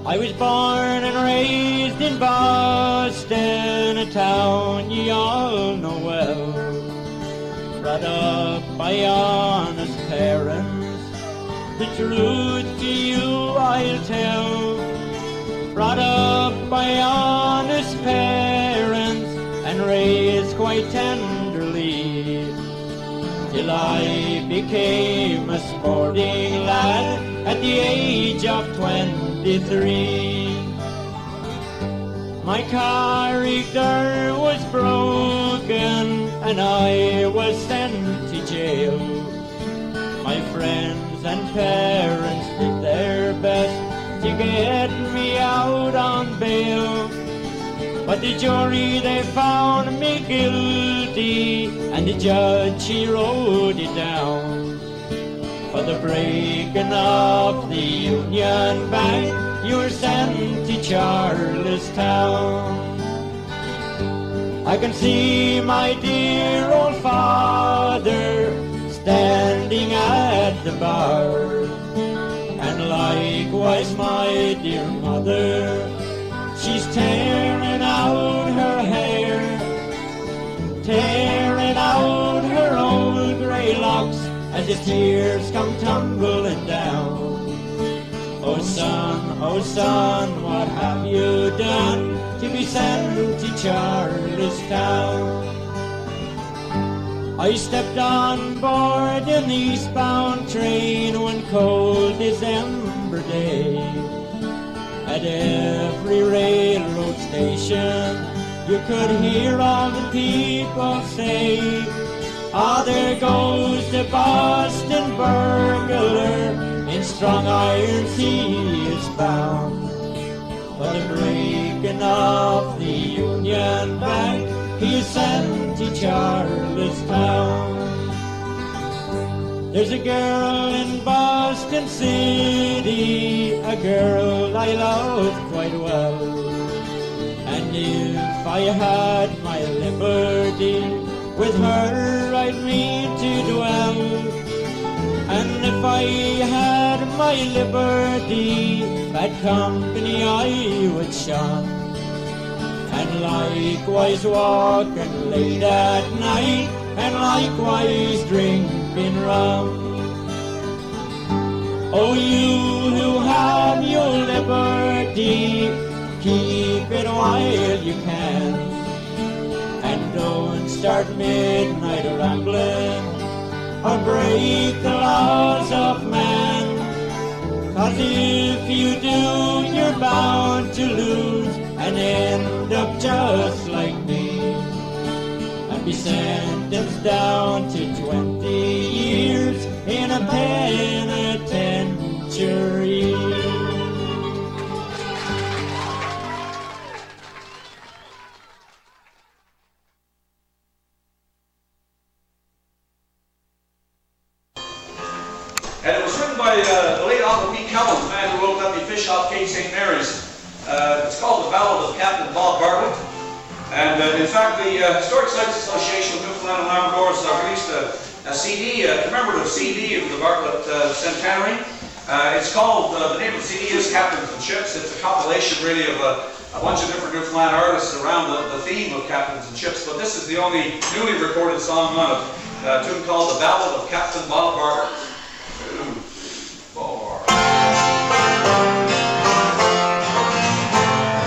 I was born and raised in Boston, a town ye all know well. Brought up by honest parents, the truth to you I'll tell. Brought up by honest parents and raised quite tenderly, till I became a sporting lad at the age of 23. My character was broken and I was sent to jail. My friends and parents did their best to get me out on bail, but the jury they found me guilty, and the judge he wrote it down. For the breaking of the Union Bank, you were sent to Charlestown. I can see my dear old father standing at the bar, and likewise my dear mother, she's tearing out her hair, tearing out her old grey locks as the tears come tumbling down. Oh son, what have you done to be sent to Charlestown? I stepped on board an eastbound train one cold December day. At every railroad station you could hear all the people say, "Ah, there goes the Boston burglar, in strong irons he is bound." For the breaking of the Union Bank, he is sent to Charlestown. There's a girl in Boston City, a girl I love quite well, and if I had my liberty, with her I'd mean to dwell. And if I had my liberty, bad company I would shun, and likewise walking late at night, and likewise drinking rum. Oh, you who have your liberty, keep it while you can, and don't start midnight rambling or break the laws of man. 'Cause if you do, you're bound to lose and end up just like me, and be sentenced down to 20 years in a penitentiary. And it was written by the late Uncle Pete Kellum, the man who wrote Let Me Fish Off Cape St. Mary's. It's called The Ballad of Captain Bob Bartlett. And in fact, the Historic Sites Association of Newfoundland and Labrador released a CD, a commemorative CD of the Bartlett centenary. It's called, the name of the CD is Captains and Ships. It's a compilation really of a bunch of different Newfoundland artists around the theme of Captains and Ships. But this is the only newly recorded song on it, a tune called The Ballad of Captain Bob Bartlett. 2, 4.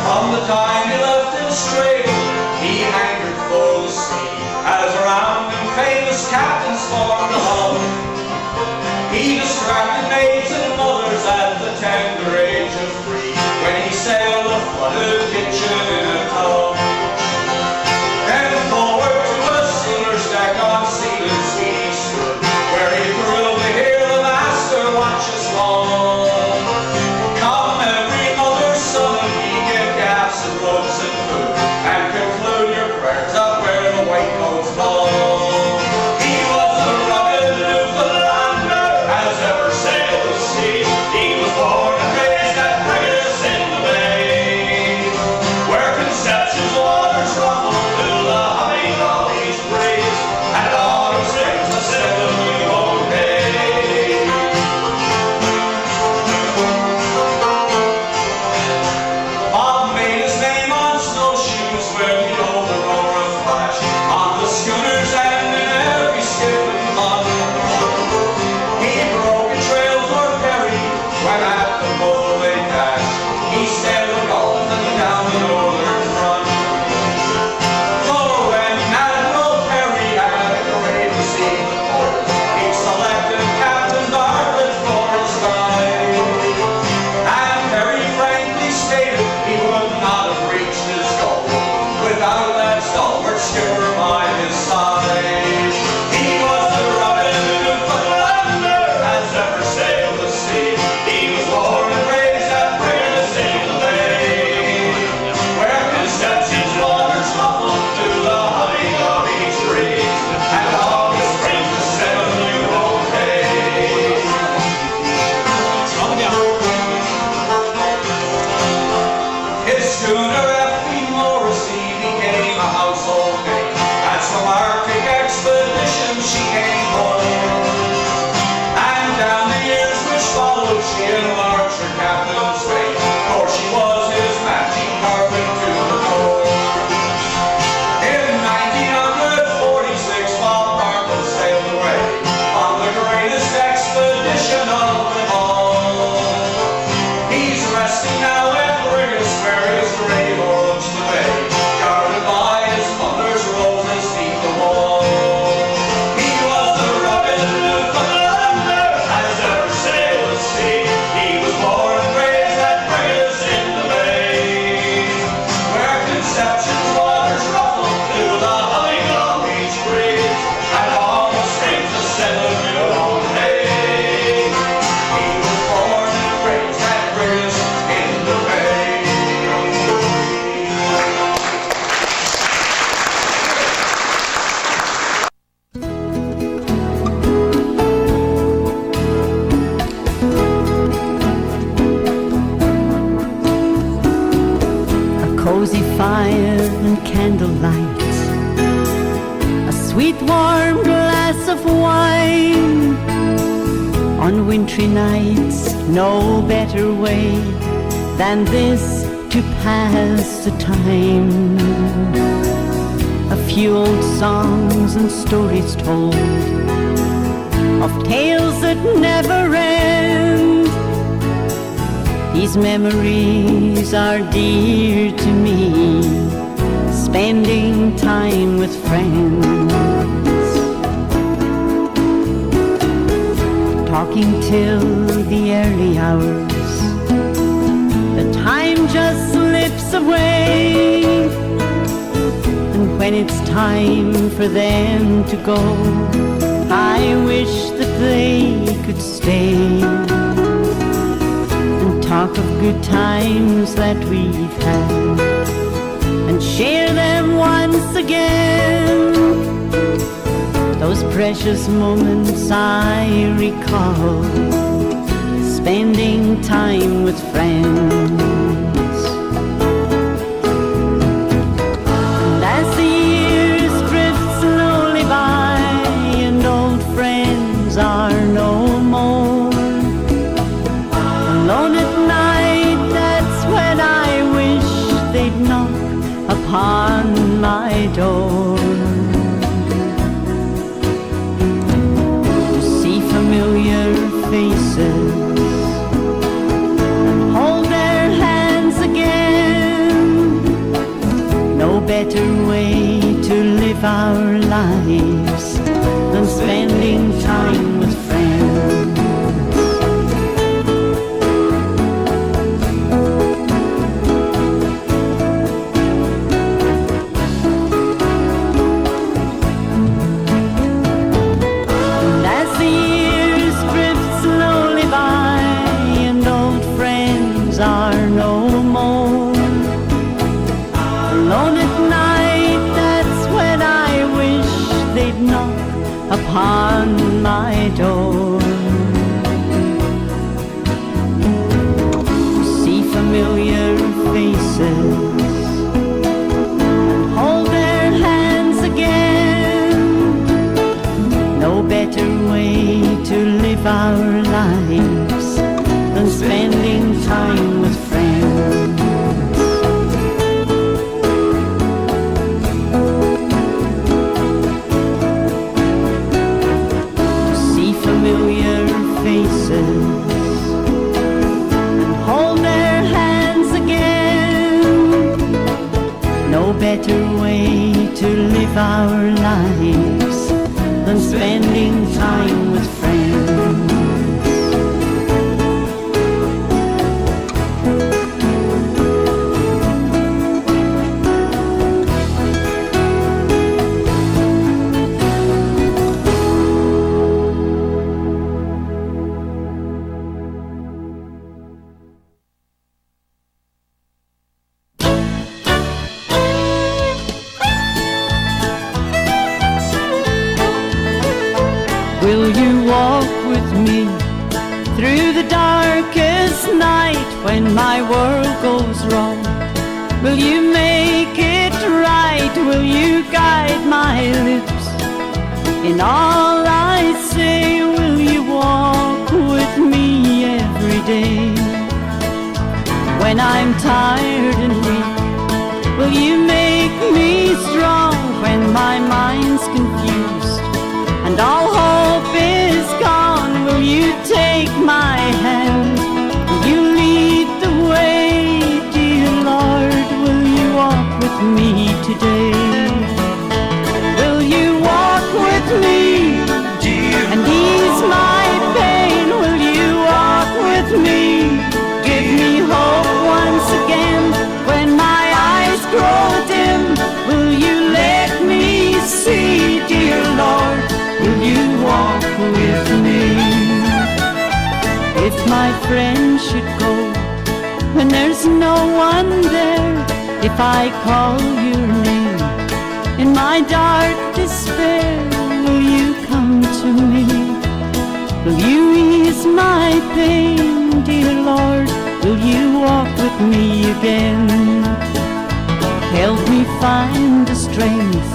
From the time he left his strait, he hankered for the sea, as around him famous captains formed a hull. He distracted maids and mothers at the tender age of 3, when he sailed a flooded kitchen in a tub. Then forward to a sailor's deck on Sealand's he stood, where he thrilled the candlelight, a sweet warm glass of wine. On wintry nights, no better way than this to pass the time. A few old songs and stories told of tales that never end. These memories are dear to me, spending time with friends, talking till the early hours. The time just slips away, and when it's time for them to go, I wish that they could stay and talk of good times that we've had and share them once again. Those precious moments I recall, spending time with friends. And as the years drift slowly by and old friends are no more, alone at night, that's when I wish they'd knock upon my door. To see familiar faces and hold their hands again. No better way to live our lives than spending time with friends. And as the years drift slowly by and old friends are no more, alone at night, that's when I wish they'd knock upon my door. To see familiar faces and hold their hands again. No better way to live our lives than spending time with friends. Familiar faces and hold their hands again. No better way to live our lives than spending time with friends. Will you walk with me through the darkest night when my world goes wrong? Will you make it right? Will you guide my lips in all I say? Will you walk with me every day? When I'm tired and weak, will you make me strong? When my mind's confused and all hope is gone, will you take my hand? Will you lead the way, dear Lord? Will you walk with me today? Will you walk with me, dear and ease my pain? Will you walk with me, give me hope once again? When my eyes grow dim, will you let me see, dear Lord? Will you walk with me? If my friend should go when there's no one there, if I call your name in my dark despair, will you come to me? Will you ease my pain, dear Lord? Will you walk with me again? help me find the strength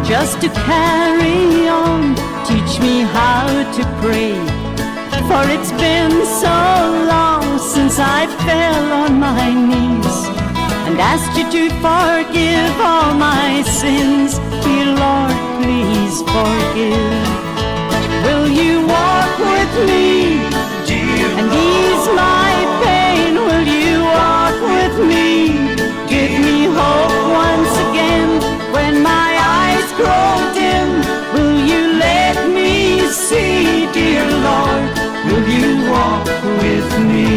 just to carry on. Teach me how to pray, for it's been so long since I fell on my knees and asked you to forgive all my sins. Dear Lord, please forgive. Will you walk with me and ease my pain? Will you walk with me? Give me hope once again when my eyes grow dim. Will you let me see, dear Lord? Will you walk with me?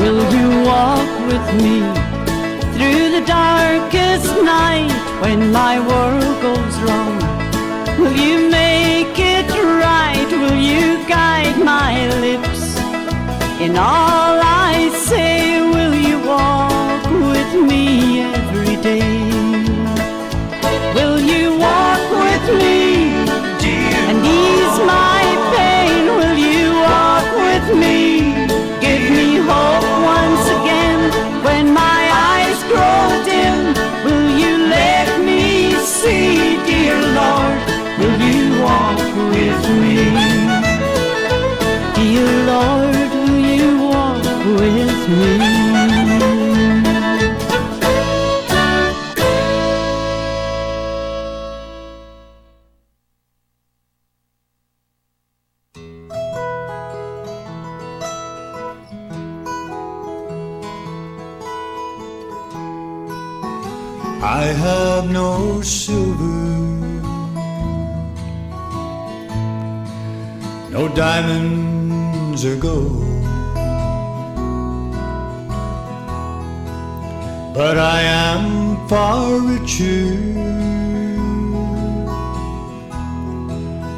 Will you walk with me through the darkest night when my world goes wrong? Will you make it right? Will you guide my lips in all I say? Will you walk with me every day? Will you walk with me and ease my pain? Will you walk with me? Give me hope once again when my eyes grow dim. Will you let me see, dear Lord? Will you walk with me? Dear Lord, will you walk with me? I have no silver, no diamonds or gold, but I am far richer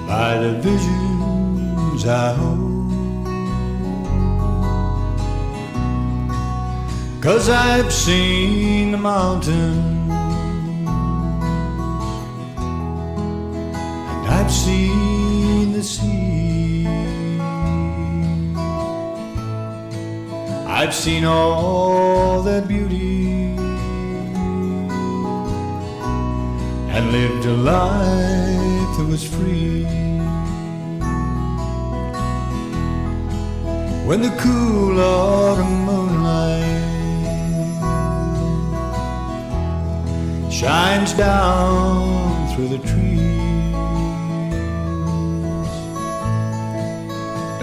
by the visions I hold. 'Cause I've seen the mountains, I've seen the sea, I've seen all that beauty, and lived a life that was free. When the cool autumn moonlight shines down through the trees,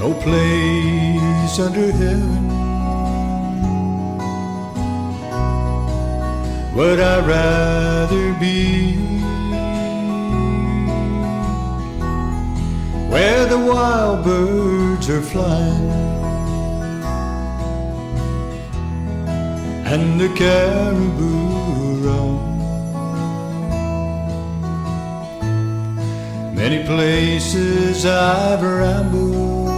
no place under heaven would I rather be, where the wild birds are flying and the caribou roam. Many places I've rambled,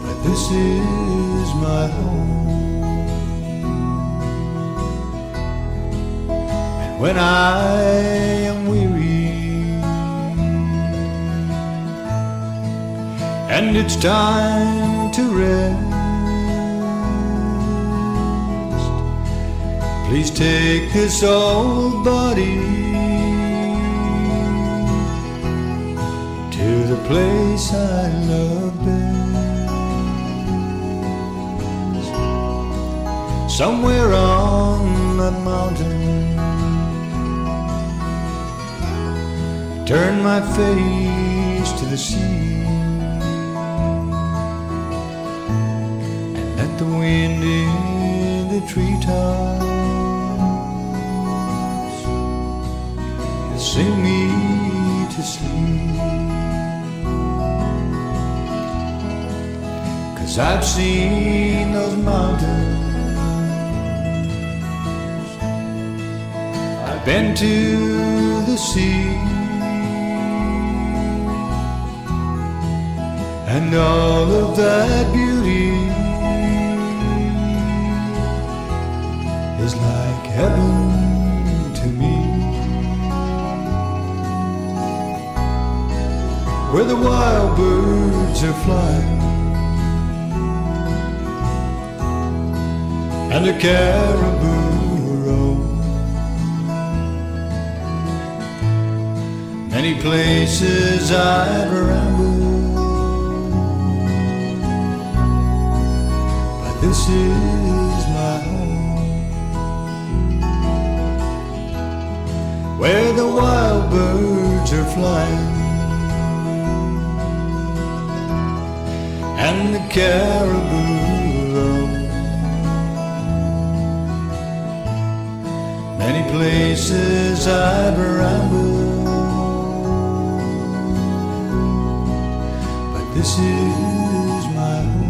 but this is my home. And when I am weary and it's time to rest, please take this old body to the place I love best, somewhere on that mountain. Turn my face to the sea and let the wind in the treetops sing me to sleep. 'Cause I've seen those mountains, I've been to the sea, and all of that beauty is like heaven to me. where the wild birds are flying, and the caribou roam. Many places I've rambled, but this is my home, where the wild birds are flying, and the caribou roam. Many places I've rambled, but this is my home.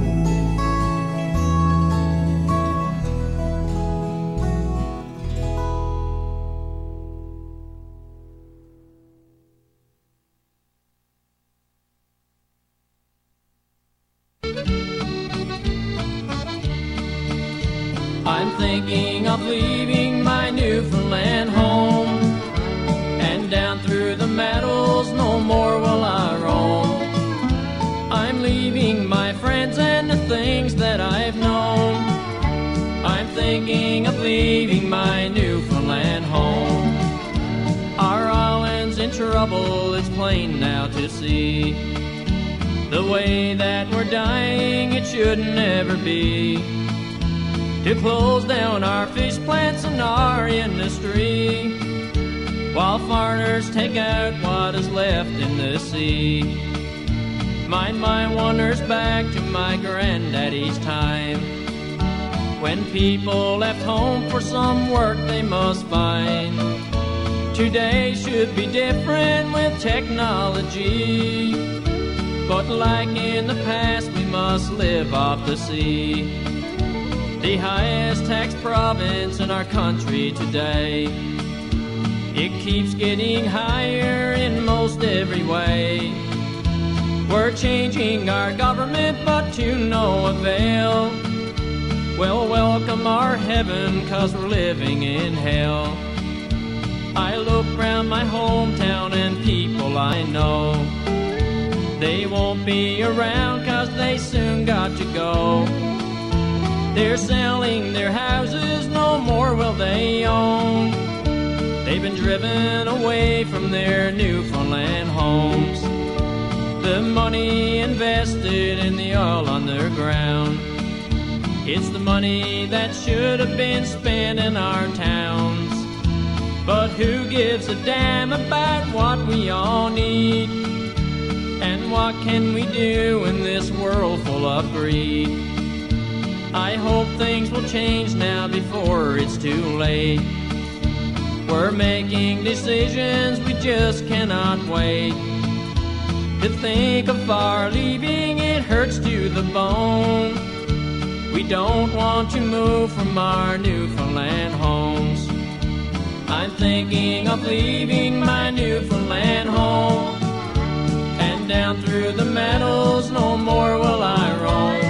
I'm thinking of leaving my Newfoundland home, and down through the meadows no more will I roam. I'm leaving my friends and the things that I've known. I'm thinking of leaving my Newfoundland home. Our island's in trouble, it's plain now to see. The way that we're dying, it shouldn't ever be. To close down our fish plants and our industry, while foreigners take out what is left in the sea. My mind wanders back to my granddaddy's time, when people left home for some work they must find. Today should be different with technology, but like in the past we must live off the sea. The highest tax province in our country today, it keeps getting higher in most every way. We're changing our government but to no avail. Well, welcome our heaven, 'cause we're living in hell. I look round my hometown and people I know, they won't be around 'cause they soon got to go. They're selling their houses, no more will they own. They've been driven away from their Newfoundland homes. The money invested in the oil on their ground, it's the money that should have been spent in our towns. But who gives a damn about what we all need? And what can we do in this world full of greed? I hope things will change now before it's too late. We're making decisions, we just cannot wait. To think of our leaving, it hurts to the bone. We don't want to move from our Newfoundland homes. I'm thinking of leaving my Newfoundland home, and down through the meadows no more will I roam.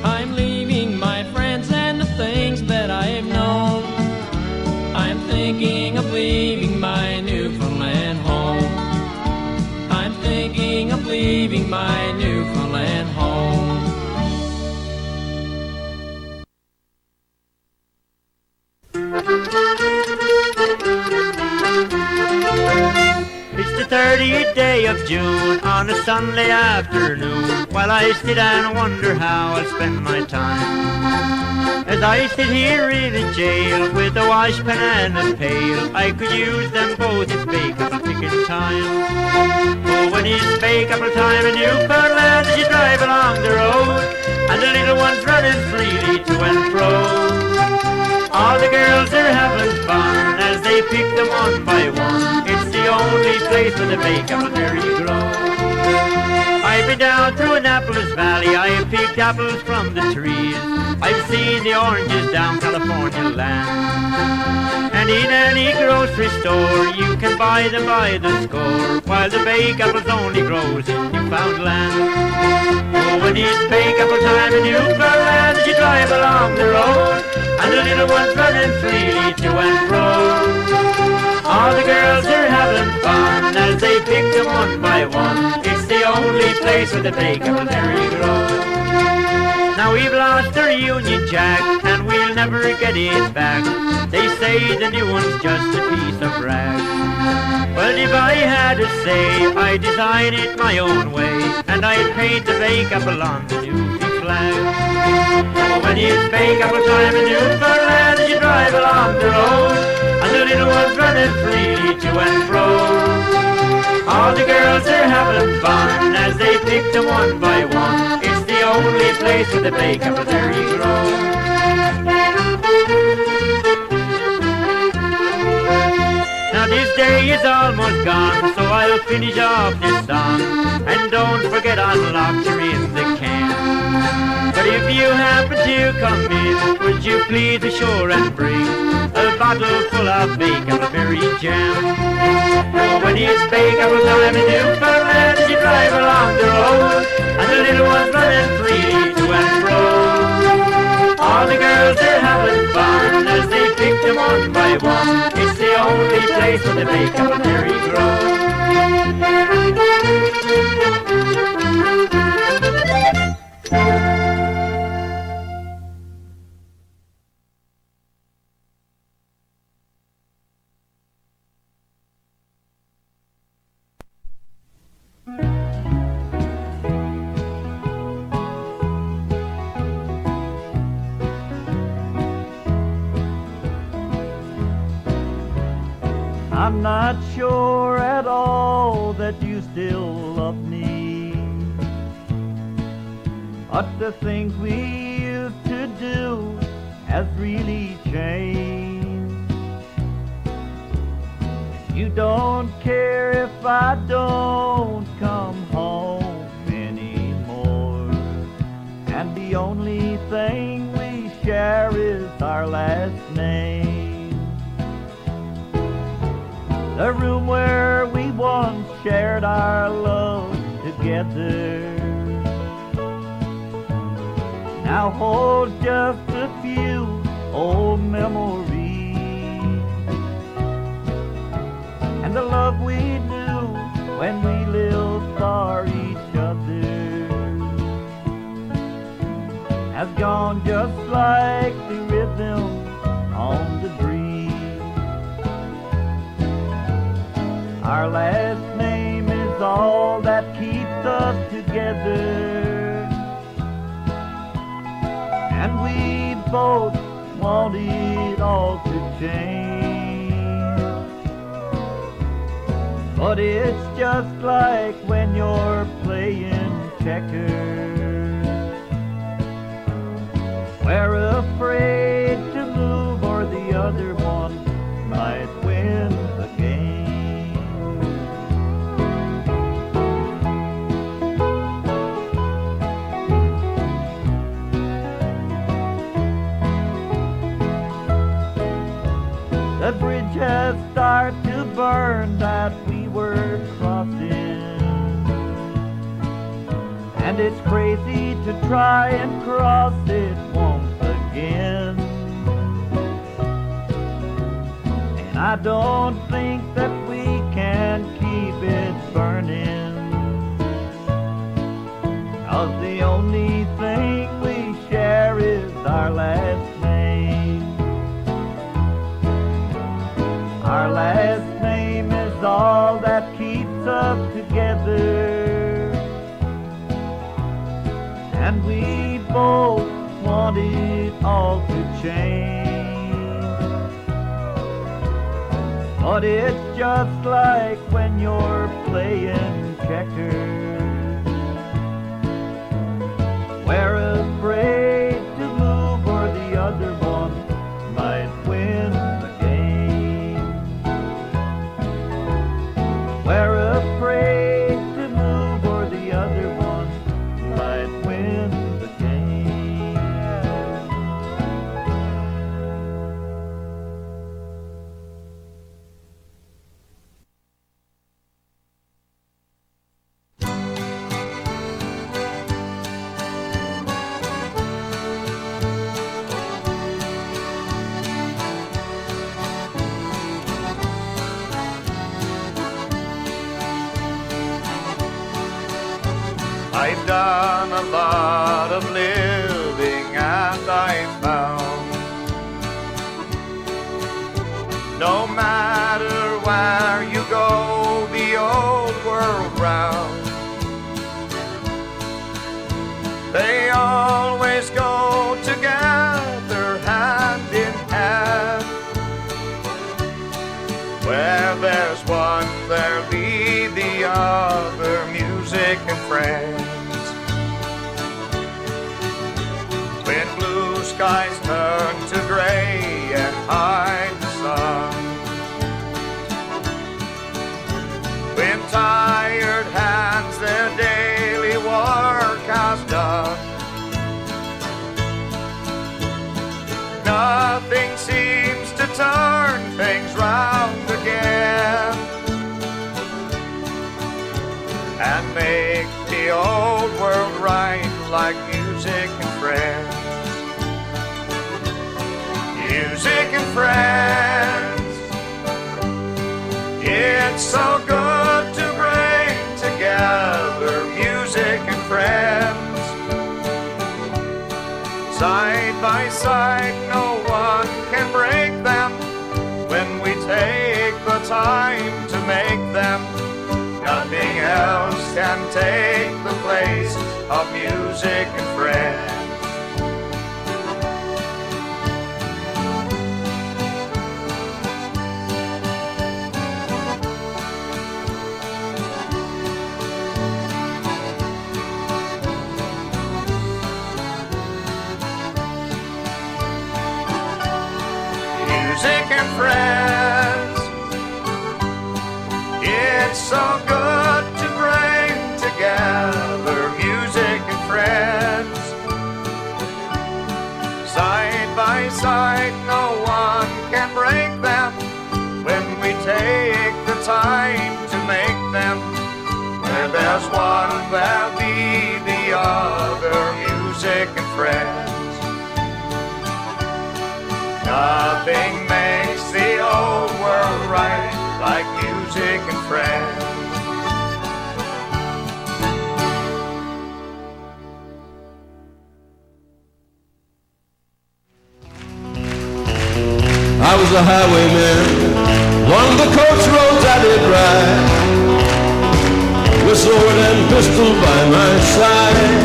I'm leaving my friends and the things that I've known. I'm thinking of leaving my Newfoundland home. I'm thinking of leaving my Newfoundland home. It's the 30th day of June on a Sunday afternoon, while I sit and wonder how I'll spend my time. As I sit here in a jail with a washpan and a pail, I could use them both if bake-apple picking time. Oh, when it's bake-apple time in Newfoundland, as you drive along the road, and the little ones running freely to and fro. All the girls are having fun as they pick them one by one. It's the only place where the bake-apple berry grows. I've been down through Annapolis Valley, I have picked apples from the trees. I've seen the oranges down California land. And in any grocery store you can buy them by the score, while the bake-apples only grows in Newfoundland. Oh, when it's bake-apple time in Newfoundland, as you drive along the road, and the little ones running freely to and fro. All All the girls are having fun as they pick them one by one. It's the only place where the bake apple berry grows. Now we've lost our Union Jack and we'll never get it back. They say the new one's just a piece of rag. Well, if I had a say, I'd design it my own way, and I'd paint the bake apple on the Newfoundland flag. Oh, when it's bake apple time in Newfoundland, as you drive along the road, and the little ones running freely to and fro. All the girls are having fun as they pick them one by one. It's the only place where the bake apple berry grows. Now this day is almost gone, so I'll finish off this song. And don't forget I'll lock you in the can. But if you happen to come in, would you please be sure and bring a bottle full of bake apple berry jam. Oh, when it's bake apple time in Newfoundland, as you drive along the road, and the little ones running freely to and fro. All the girls are having fun as they pick them one by one. It's the only place where the bake apple berry grows. I'm not sure at all that you still love me, but the things we used to do has really changed. You don't care if I don't come home anymore, and the only thing we share is our last name. The room where we once shared our love together now holds just a few old memories, and the love we knew when we lived for each other has gone just like the rhythm on the breeze. Our last name is all that keeps us together, and we both want it all to change. But it's just like when you're playing checkers, we're afraid to move or the other one might win the game. The bridge has started to burn that we were crossing, and it's crazy to try and cross it once again. And I don't think that we can keep it burning, 'cause the only thing we share is our last name. Our last name is all that keeps us together, and we both want it all to change. But it's just like when you're playing checkers, we're afraid to move or the other one might win the game. We're afraid to move or the other one might win the game. done a lot of living, and I found no matter where you go the old world round, they always go together hand in hand. Where there's one, there'll be the other, music and friends. When blue skies turn to gray and hide the sun, when tired hands their daily work has done, nothing seems to turn things round again and make the old world right like music and friends. Music and friends, it's so good to bring together music and friends. Side by side, no one can break them when we take the time to make them. Nothing else can take the place of music and friends. Music and friends, it's so good to bring together music and friends. Side by side, no one can break them when we take the time to make them. Where there's one, there'll be the other, music and friends. Nothing makes the old world right like music and friends. I was a highwayman, one of the coach roads I did ride, with sword and pistol by my side.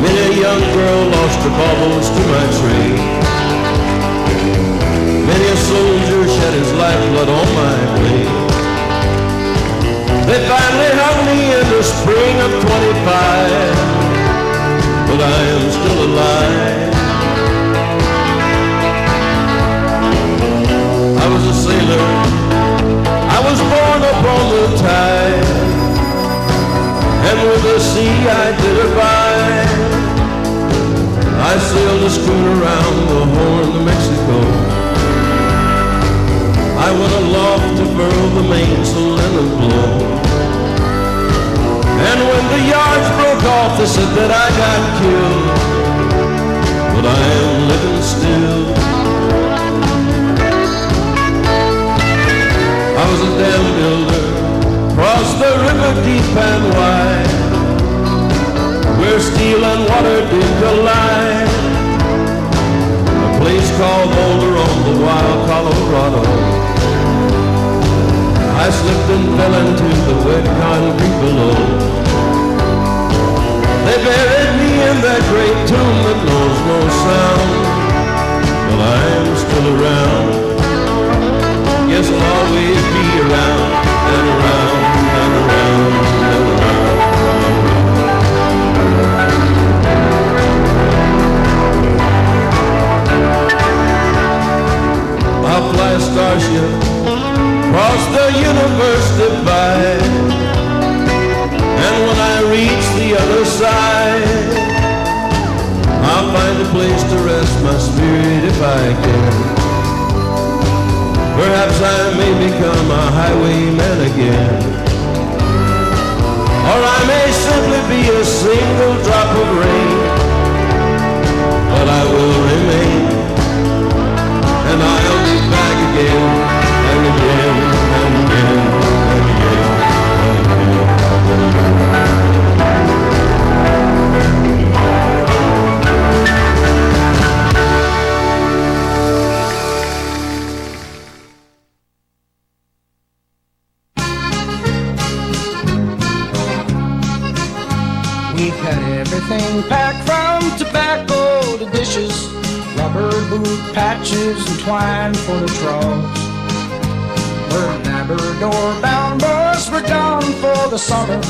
Many a young girl lost her baubles to my trade. Many a soldier shed his lifeblood on my blade. They finally hung me in the spring of 25, but I am still alive. I was a sailor, I was born upon the tide, and with the sea I did abide. I sailed a schooner around the Horn of Mexico. I went aloft to furl the mainsail in a blow. And when the yards broke off, they said that I got killed, but I am living still. I was a dam builder, crossed the river deep and wide, where steel and water did collide. A place called Boulder on the wild Colorado. I slipped and fell into the wet concrete below. They buried me in that great tomb that knows no sound, but I am still around. Guess I'll always be around and around and around and around. I'll fly a starship across the universe divide, and when I reach the other side, I'll find a place to rest my spirit if I can. Perhaps I may become a highwayman again, or I may simply be a single drop of rain, but I will remain, and I'll be back again and again and again and again and again. from tobacco to dishes, rubber boot patches and twine for the troughs. We're Labrador bound boys, we're gone for the summer.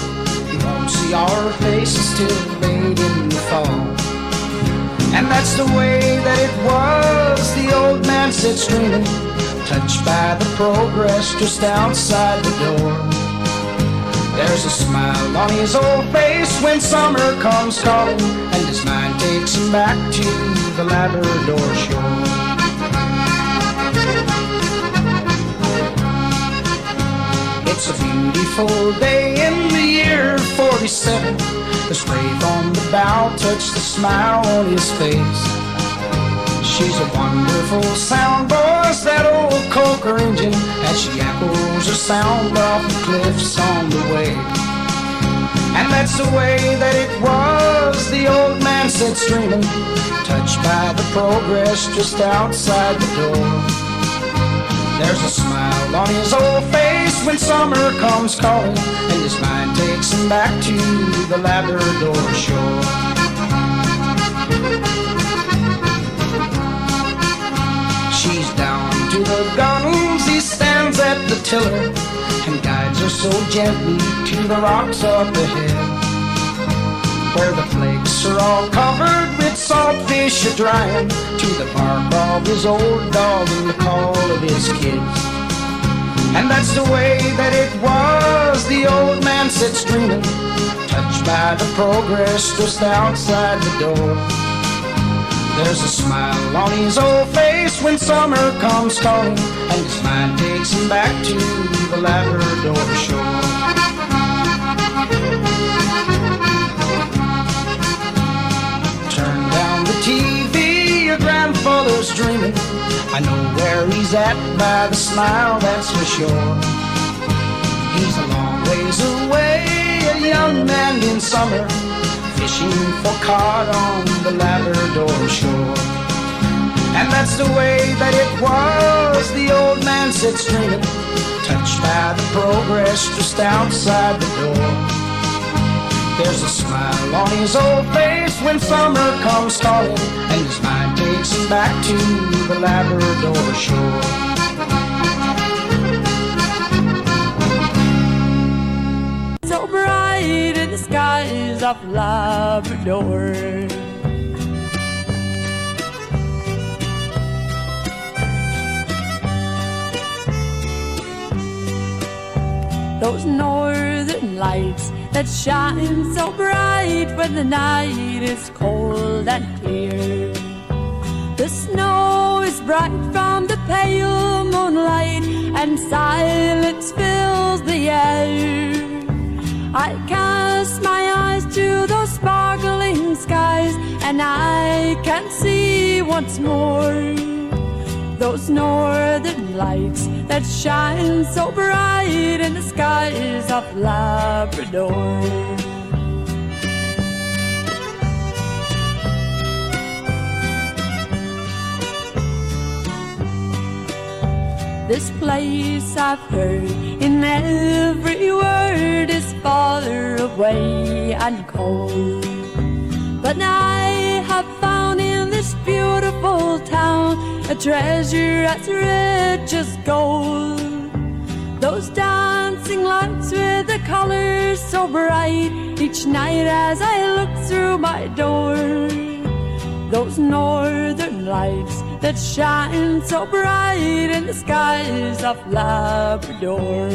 You won't see our faces till late in the fall. And that's the way that it was, the old man sits dreaming, touched by the progress just outside the door. There's a smile on his old face when summer comes calling, and his mind takes him back to the Labrador shore. It's a beautiful day in the year 47. The spray from the bow touched the smile on his face. She's a wonderful sound voice, that old Coker engine, as she echoes her sound off the cliffs on the way. And that's the way that it was, the old man sits dreaming, touched by the progress just outside the door. There's a smile on his old face when summer comes calling, and his mind takes him back to the Labrador shore. She's down to the gunnels, he stands at the tiller and guides her so gently to the rocks up ahead, where the flakes are all covered with saltfish a-drying, to the bark of his old dog and the call of his kids. And that's the way that it was, the old man sits dreaming, touched by the progress just outside the door. There's a smile on his old face when summer comes calling, and his mind takes him back to the Labrador shore. Turn down the TV, your grandfather's dreaming. I know where he's at by the smile, that's for sure. He's a long ways away, a young man in summer, fishing for cod on the Labrador shore. And that's the way that it was, the old man sits dreaming, touched by the progress just outside the door. There's a smile on his old face when summer comes calling, and his mind takes him back to the Labrador shore. So bright in the skies of Labrador, those northern lights that shine so bright when the night is cold and clear. The snow is bright from the pale moonlight, and silence fills the air. I cast my eyes to those sparkling skies, and I can see once more those northern lights that shine so bright in the skies of Labrador. This place I've heard in every word is far away and cold, but I have found in this beautiful town a treasure as rich as gold. Those dancing lights with the colors so bright each night as I look through my door. Those northern lights that shine so bright in the skies of Labrador.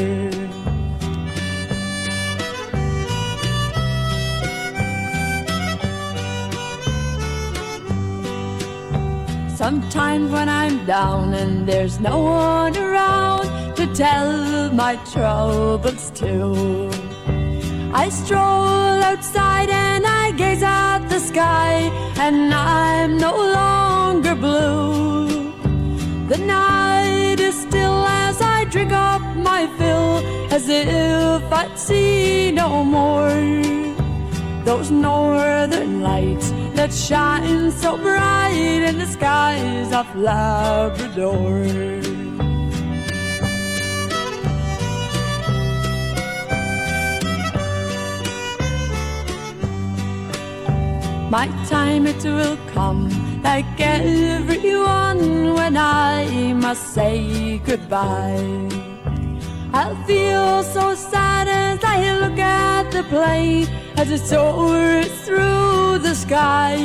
Sometimes when I'm down and there's no one around to tell my troubles to, I stroll outside and I gaze at the sky, and I'm no longer blue. The night is still as I drink up my fill, as if I'd see no more those northern lights that shine so bright in the skies of Labrador. My time it will come, like everyone, when I must say goodbye. I'll feel so sad as I look at the plane as it soars through the sky.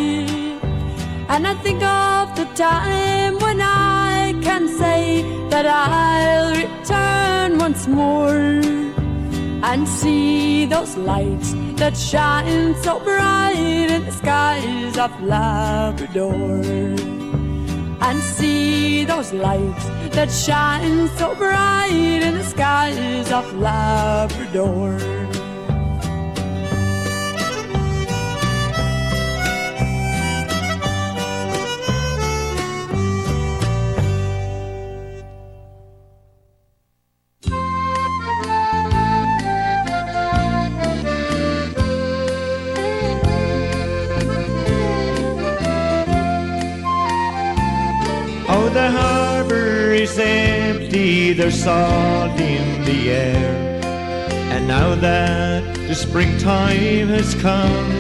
And I think of the time when I can say that I'll return once more and see those lights that shine so bright in the skies of Labrador. And see those lights that shine so bright in the skies of Labrador. Oh, the harbor is empty, there's salt in the air. And now that the springtime has come,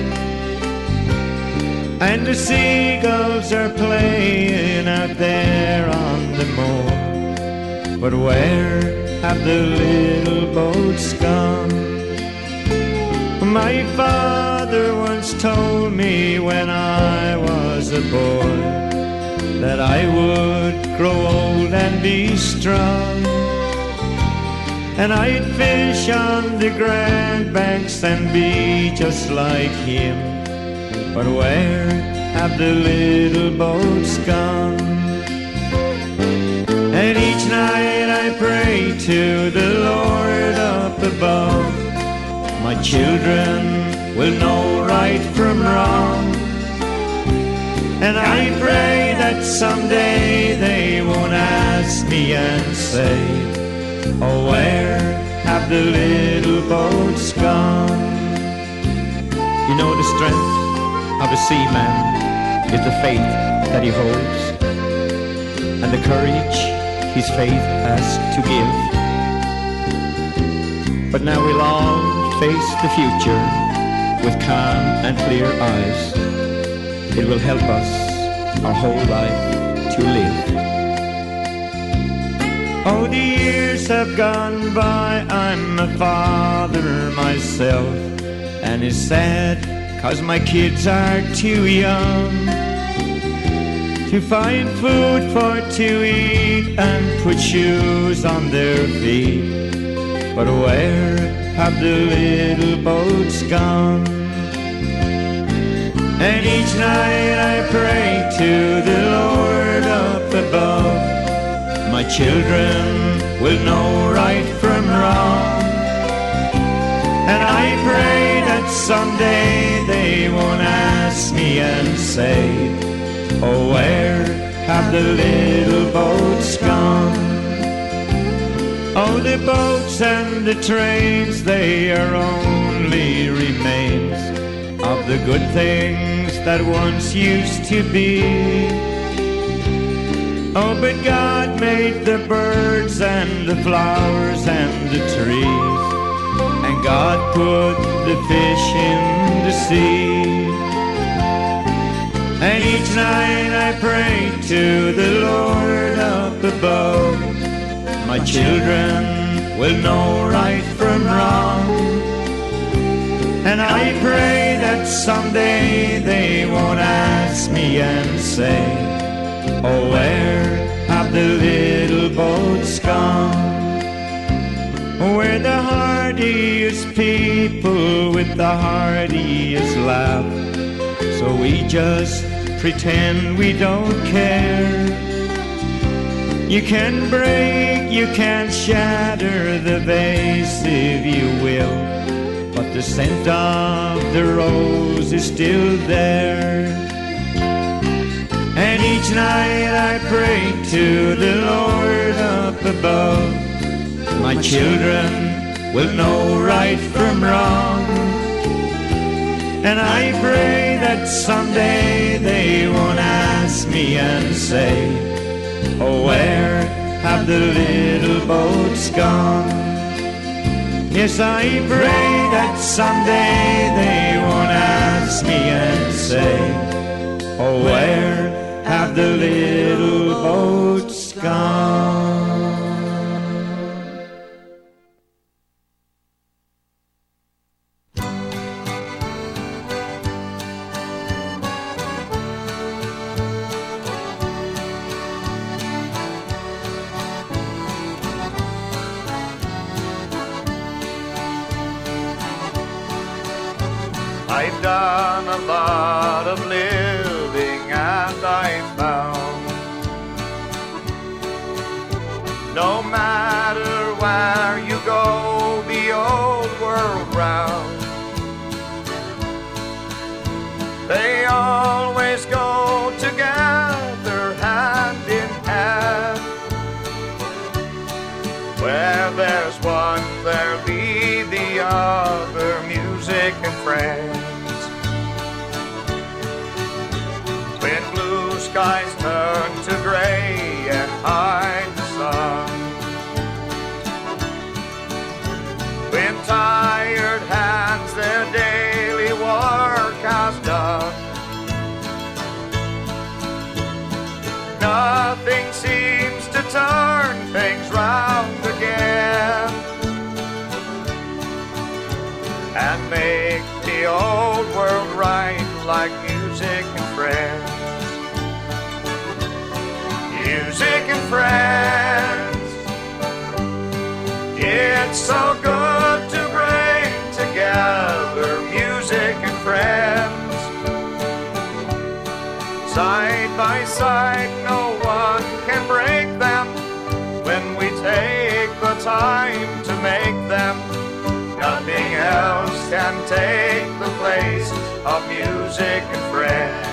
and the seagulls are playing out there on the moor, but where have the little boats gone? My father once told me when I was a boy that I would grow old and be strong, and I'd fish on the Grand Banks and be just like him. But where have the little boats gone? And each night I pray to the Lord up above, my children will know right from wrong. And I pray that someday they won't ask me and say, oh, where have the little boats gone? You know, the strength of a seaman is the faith that he holds, and the courage his faith has to give. But now we'll all face the future with calm and clear eyes. It will help us our whole life to live. Oh, the years have gone by, I'm a father myself, and it's sad 'cause my kids are too young to find food for to eat and put shoes on their feet. But where have the little boats gone? And each night I pray to the Lord up above, my children will know right from wrong. And I pray that someday they won't ask me and say, oh, where have the little boats gone? Oh, the boats and the trains, they are only remains of the good things that once used to be. Oh, but God made the birds and the flowers and the trees, and God put the fish in the sea. And each night I pray to the Lord up above, my children will know right from wrong. And I pray that someday they won't ask me and say, oh, where have the little boats gone? Where the hardiest people with the hardiest laugh, so we just pretend we don't care. You can break, you can shatter the vase if you will, but the scent of the rose is still there. And each night I pray to the Lord up above, my children will know right from wrong. And I pray that someday they won't ask me and say, oh, where have the little boats gone? Yes, I pray that someday they won't ask me and say, say, oh, where have the little boats gone? I've done a lot of living and I've found no matter where you go the old world round, they always go together hand in hand. Where there's one, there'll be the other, music and friends. When blue skies turn to gray and hide the sun, when tired hands their daily work has done, nothing seems to turn things round again and make the old world right like music and friends. Music and friends, it's so good to bring together music and friends. Side by side, no one can break them when we take the time to make them. Nothing else can take the place of music and friends.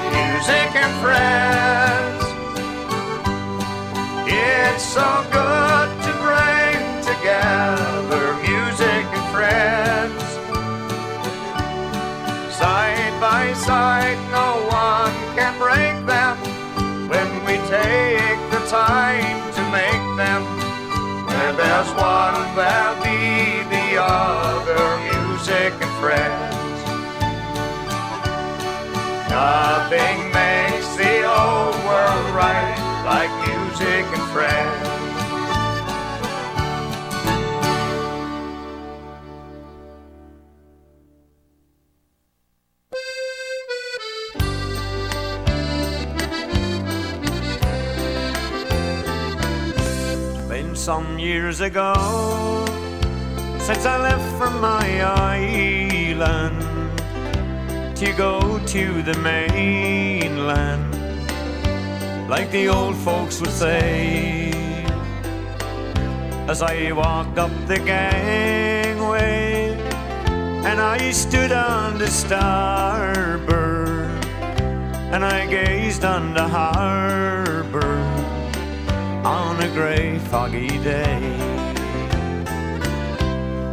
Music and friends, it's so good to bring together music and friends. Side by side, no one can break them when we take the time to make them. Where there's one, there'll be the other, music and friends. Nothing makes the old world right like music and friends. Been some years ago since I left from my island to go to the mainland, like the old folks would say. As I walked up the gangway and I stood on the starboard and I gazed on the harbor on a grey foggy day.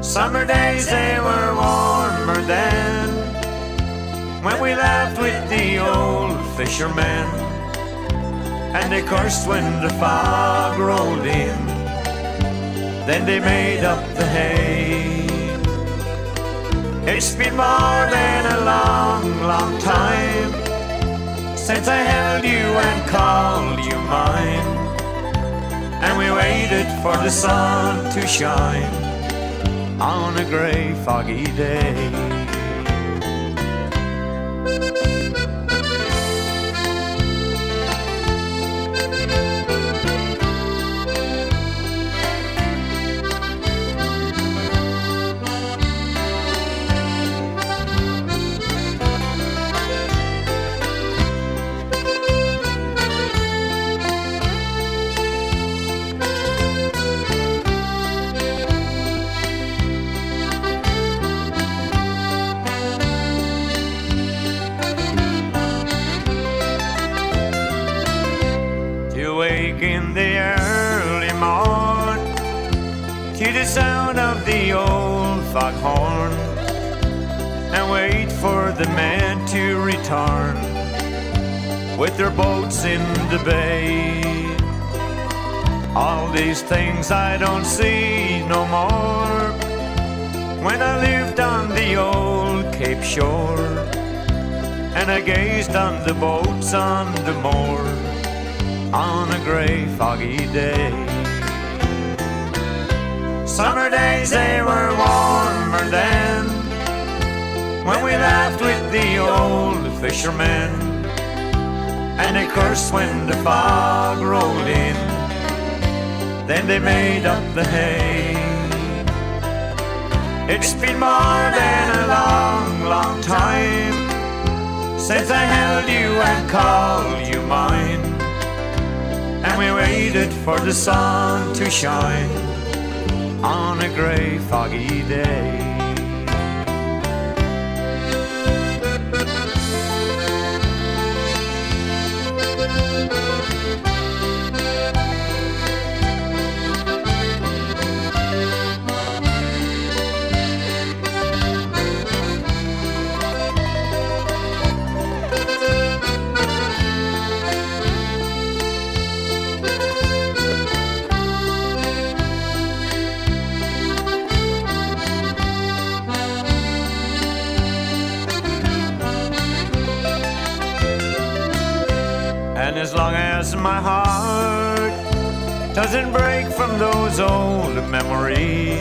Summer days, they were warmer then, when we laughed with the old fishermen, and they cursed when the fog rolled in. Then they made up the hay. It's been more than a long, long time since I held you and called you mine, and we waited for the sun to shine on a grey foggy day. In the early morn, to the sound of the old foghorn and wait for the men to return with their boats in the bay. All these things I don't see no more when I lived on the old Cape shore, and I gazed on the boats on the moor on a grey foggy day. Summer days, they were warmer then, when we laughed with the old fishermen, and they cursed when the fog rolled in. Then they made up the hay. It's been more than a long, long time since I held you and called you mine, and we waited for the sun to shine on a grey foggy day. And as long as my heart doesn't break from those old memories,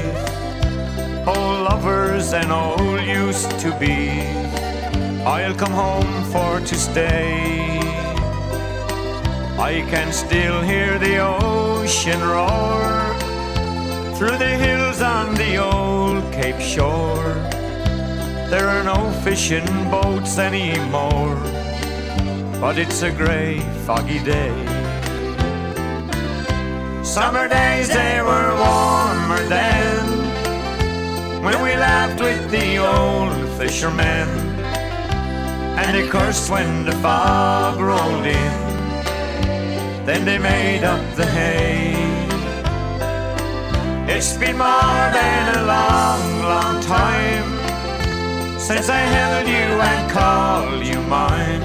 old lovers and old used to be, I'll come home for to stay. I can still hear the ocean roar through the hills on the old Cape shore. There are no fishing boats anymore, but it's a grey, foggy day. Summer days, they were warmer then, when we laughed with the old fishermen, and they cursed when the fog rolled in. Then they made up the hay. It's been more than a long, long time since I held you and called you mine,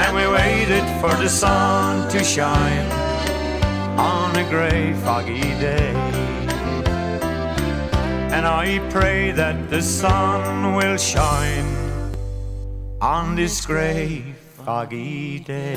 and we waited for the sun to shine on a grey, foggy day. And I pray that the sun will shine on this grey, foggy day.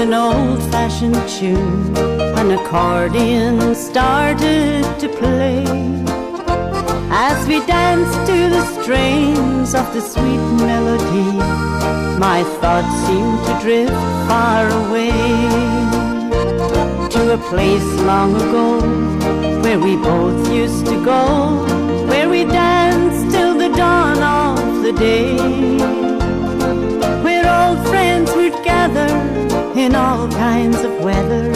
An old-fashioned tune, an accordion started to play. As we danced to the strains of the sweet melody, my thoughts seemed to drift far away to a place long ago where we both used to go, where we danced till the dawn of the day, where old friends would gather in all kinds of weather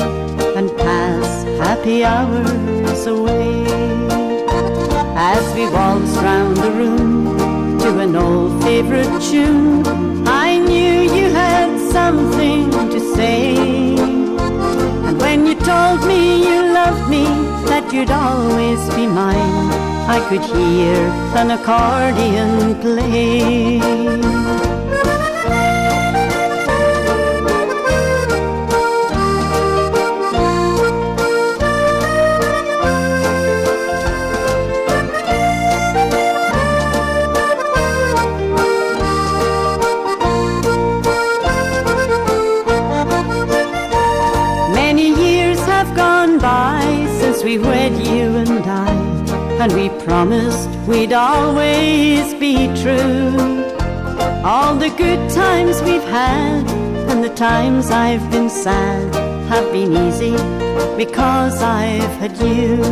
and pass happy hours away. As we waltzed round the room to an old favorite tune, I knew you had something to say. And when you told me you loved me, that you'd always be mine, I could hear an accordion play. We wed, you and I, and we promised we'd always be true. All the good times we've had and the times I've been sad have been easy because I've had you.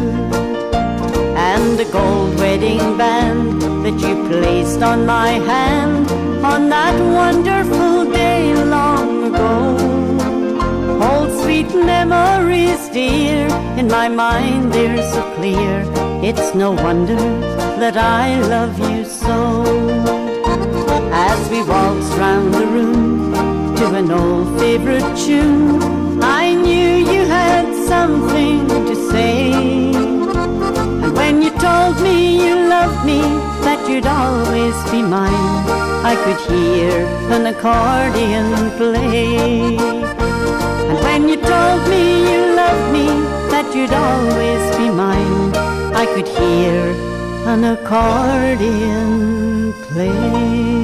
And the gold wedding band that you placed on my hand on that wonderful day long ago. Old sweet memories, dear, in my mind they're so clear. It's no wonder that I love you so. As we waltzed round the room to an old favorite tune, I knew you had something to say. And when you told me you loved me, that you'd always be mine, I could hear an accordion play. And when you told me you loved me, that you'd always be mine, I could hear an accordion play.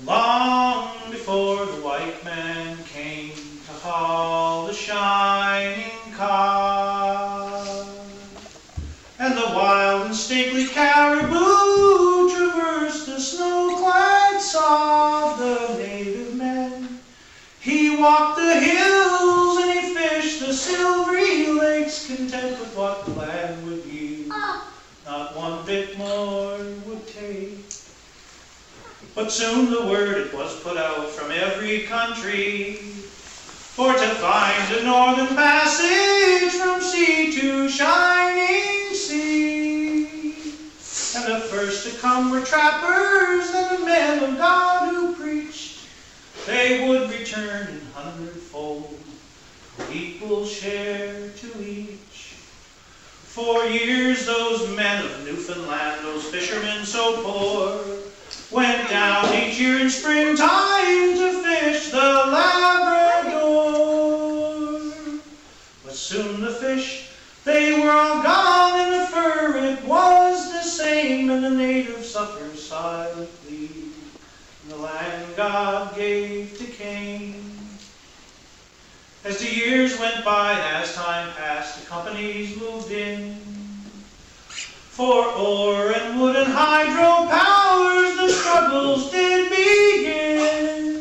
Long before the white man came to haul the shining cod, and the wild and stately caribou traversed the snow-clad sod, the native man, he walked the hills and he fished the silvery lakes, content with what the land would yield, not one bit more would take. But soon the word it was put out from every country, for to find a northern passage from sea to shining sea. And the first to come were trappers and the men of God who preached they would return in hundredfold, equal share to each. For years those men of Newfoundland, those fishermen so poor, went down each year in springtime to fish the Labrador. But soon the fish, they were all gone, and the fur, it was the same, and the natives suffered silently in the land God gave to Cain. As the years went by, as time passed, the companies moved in. For ore and wood and hydro powers the struggles did begin.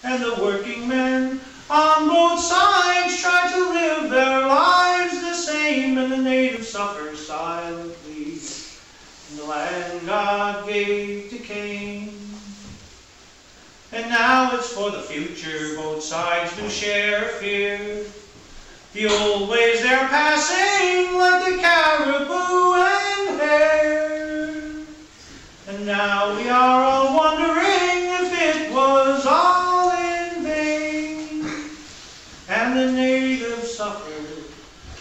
And the working men on both sides tried to live their lives the same, and the natives suffered silently in the land God gave to Cain. And now it's for the future, both sides do share fear. The old ways they're passing like the caribou and hare. And now we are all wondering if it was all in vain. And the natives suffered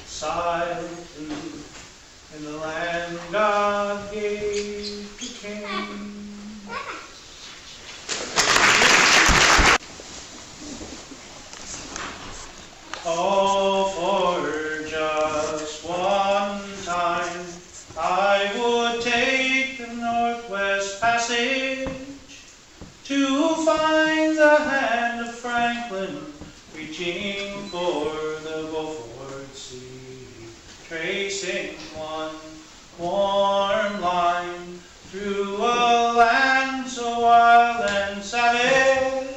silently in the land God gave to Cain. Oh, for just one time I would take the Northwest Passage to find the hand of Franklin reaching for the Beaufort Sea, tracing one warm line through a land so wild and savage,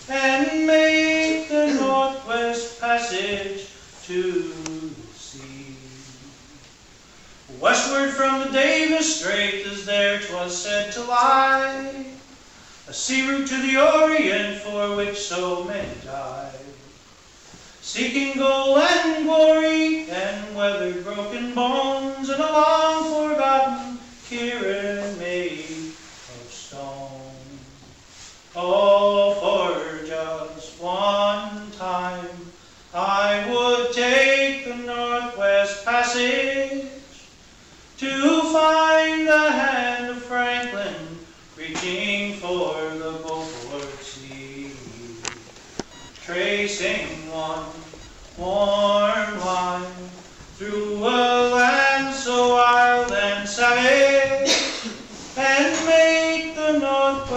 and make the Northwest Passage to the sea. Westward from the Davis Strait, as there 'twas said to lie, a sea route to the Orient for which so many died, seeking gold and glory and weathered broken bones and a long forgotten Kieran made of stone. Oh, for just one time I would take the Northwest Passage to find the hand of Franklin reaching for the Beaufort Sea, tracing one warm line through a land so wild and savage, and make the Northwest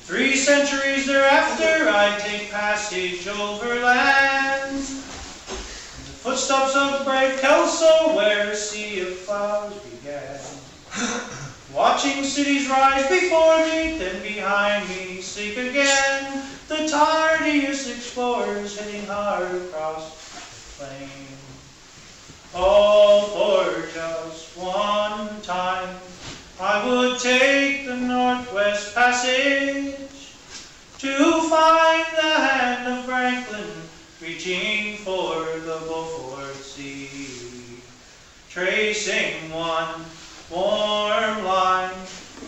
3 centuries thereafter, I take passage over lands, the footsteps of brave Kelso, where a sea of clouds began. Watching cities rise before me, then behind me sink again. The tardiest explorers heading hard across the plain. All for just one time, I would take the Northwest Passage to find the hand of Franklin reaching for the Beaufort Sea, tracing one warm line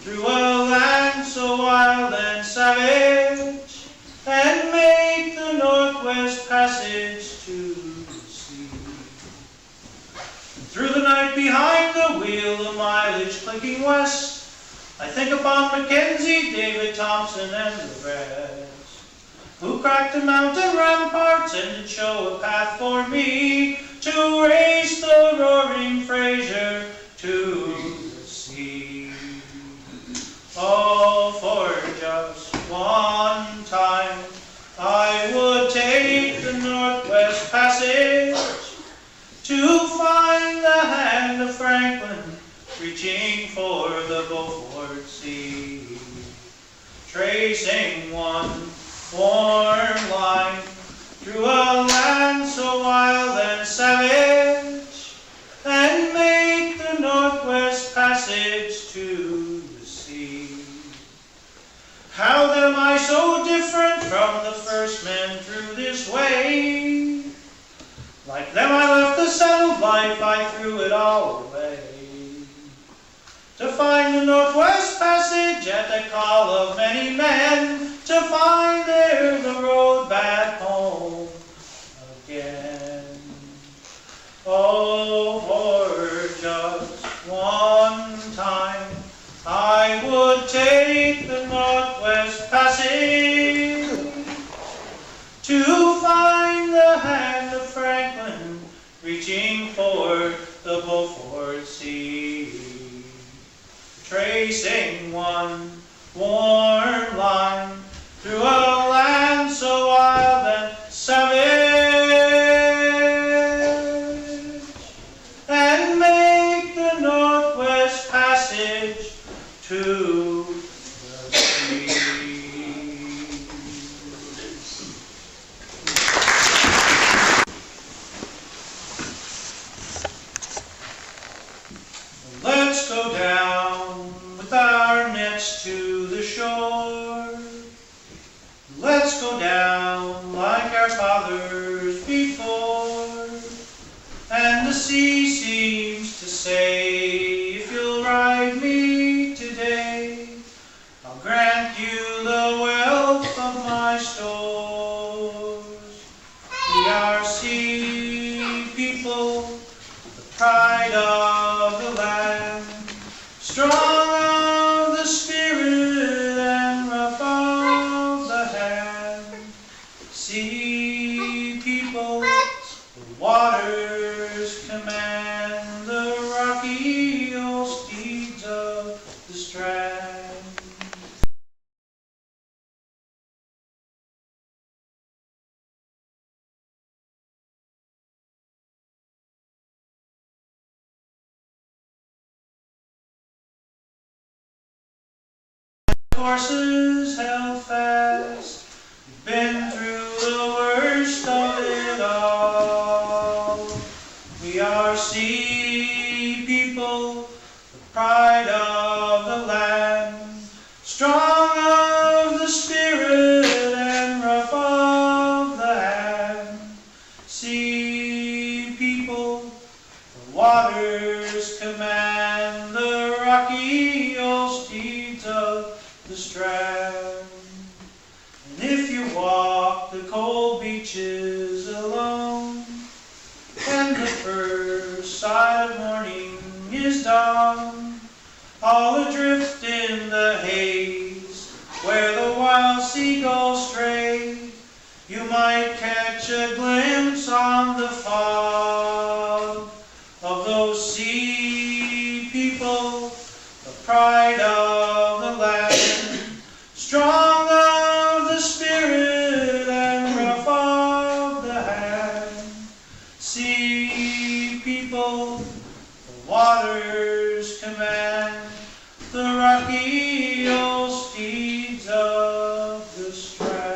through a land so wild and savage, and make the Northwest Passage to the sea. And through the night behind the wheel, the mileage clicking west, I think upon Mackenzie, David Thompson, and the rest, who cracked the mountain ramparts and did show a path for me to race the roaring Fraser to the sea. All for just one time, I would take the Northwest Passage to find the hand of Franklin reaching for the Beaufort Sea, tracing one warm line through a land so wild and savage, and make the Northwest Passage to the sea. How then am I so different from the first men through this way? Like them I left the settled life, I threw it all away, to find the Northwest Passage at the call of many men, to find there the road back home again. Oh, for just one time, I would take the Northwest Passage to find the hand of Franklin reaching for the Beaufort Sea, tracing one warm line through a land so wild and savage, and make the Northwest Passage to the sea. Let's go down with our nets to the shore. Let's go down like our fathers before. And the sea seems to say, if you'll ride me today, I'll grant you the wealth of my stores. We are sea people, the pride of the land, strong of the spirit and rough of the hand. Sea people, the waters command, the rocky old steeds of the strand. Horses held fast, we've been through the worst of it all. We are sea people, the pride of the land, strong of the spirit and rough of the hand. Sea people, the waters command, the rocky old steeds of the strand. And if you walk the cold beaches alone, and the first sight of morning is dawn, all adrift in the haze, where the wild seagulls stray, you might catch a glimpse on the fog of those sea people, the pride of the land, strong of the Strand.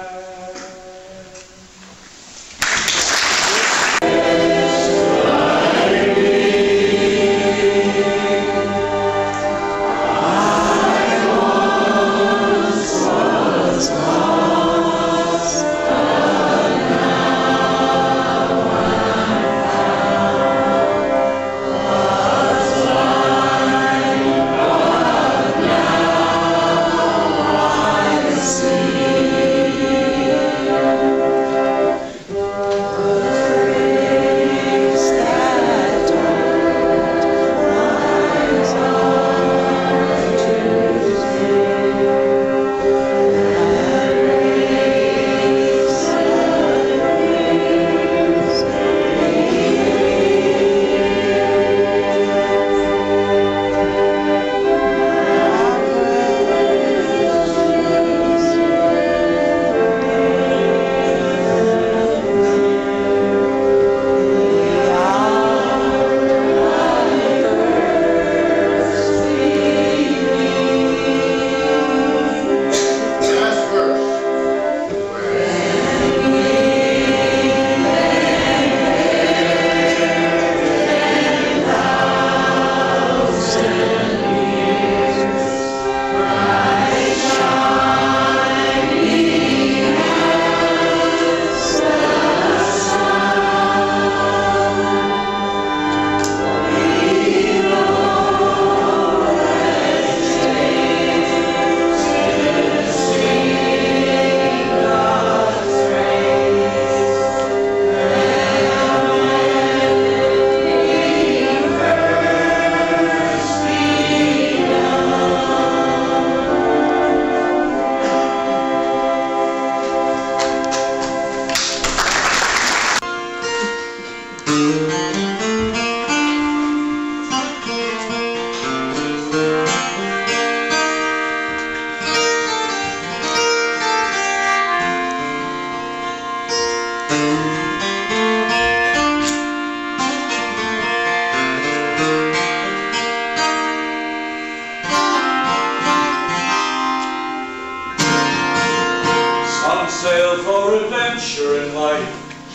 Sail for adventure in life,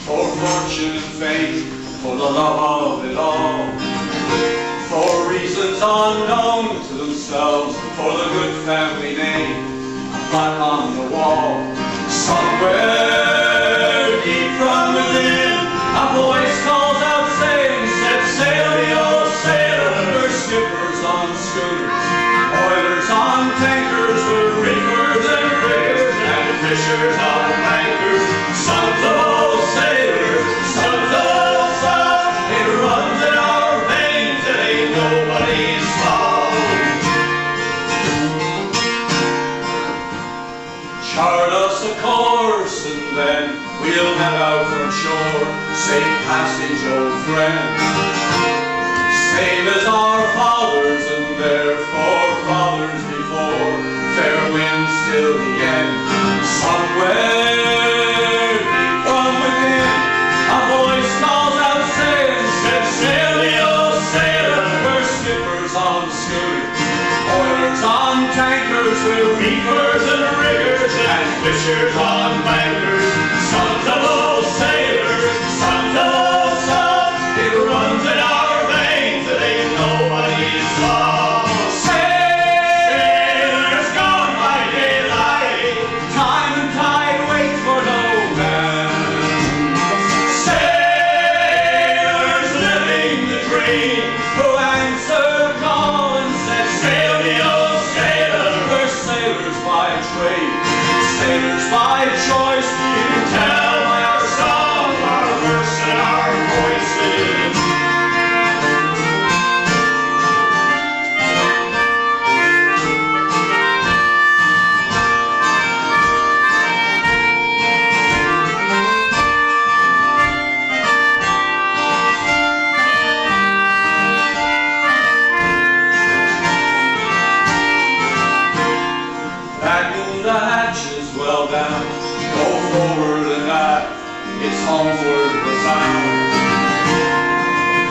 for fortune and fame, for the love of it all. For reasons unknown to themselves, for the good family name, a plaque on the wall. Somewhere deep from within, a voice calls out saying, set sail the old sailor, we're skippers on schooners, oilers on tankers, we're reefers and riggers, and fishers on anchors, sons of old sailors, sons of old sons, it runs in our veins, it ain't nobody's fault. Chart us a course and then we'll head out from shore, safe passage, old friend. Same as our fathers and their forefathers before, fair winds till the end. Somewhere deep from within, a voice calls out saying, set sail the old sailor, we're skippers on schooners, oilers on tankers, we're reefers and riggers, and fishers on bankers, sons of old sailors, sons of old sons, it runs in our veins, it ain't nobody's fault. Sailors gone by daylight, time and tide wait for no man. Sailors living the dream, who answer call and set sail the old sailor, we're sailors by trade, sailors by choice, you can tell by our song, our verse and our voices. Batten the hatches well down, go forward and aft, it's homeward we're bound.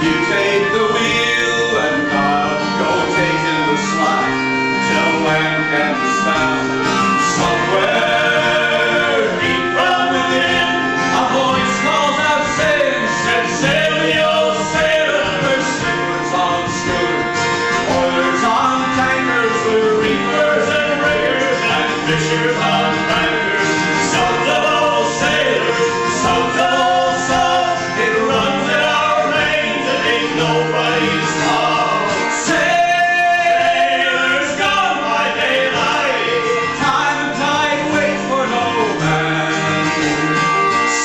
You take the wheel and go taking the slack, till land can be found. Some fishers and bankers, sons of old sailors, sons of old salt. It runs in our veins and ain't nobody's fault. Sailors gone by daylight, time and tide wait for no man.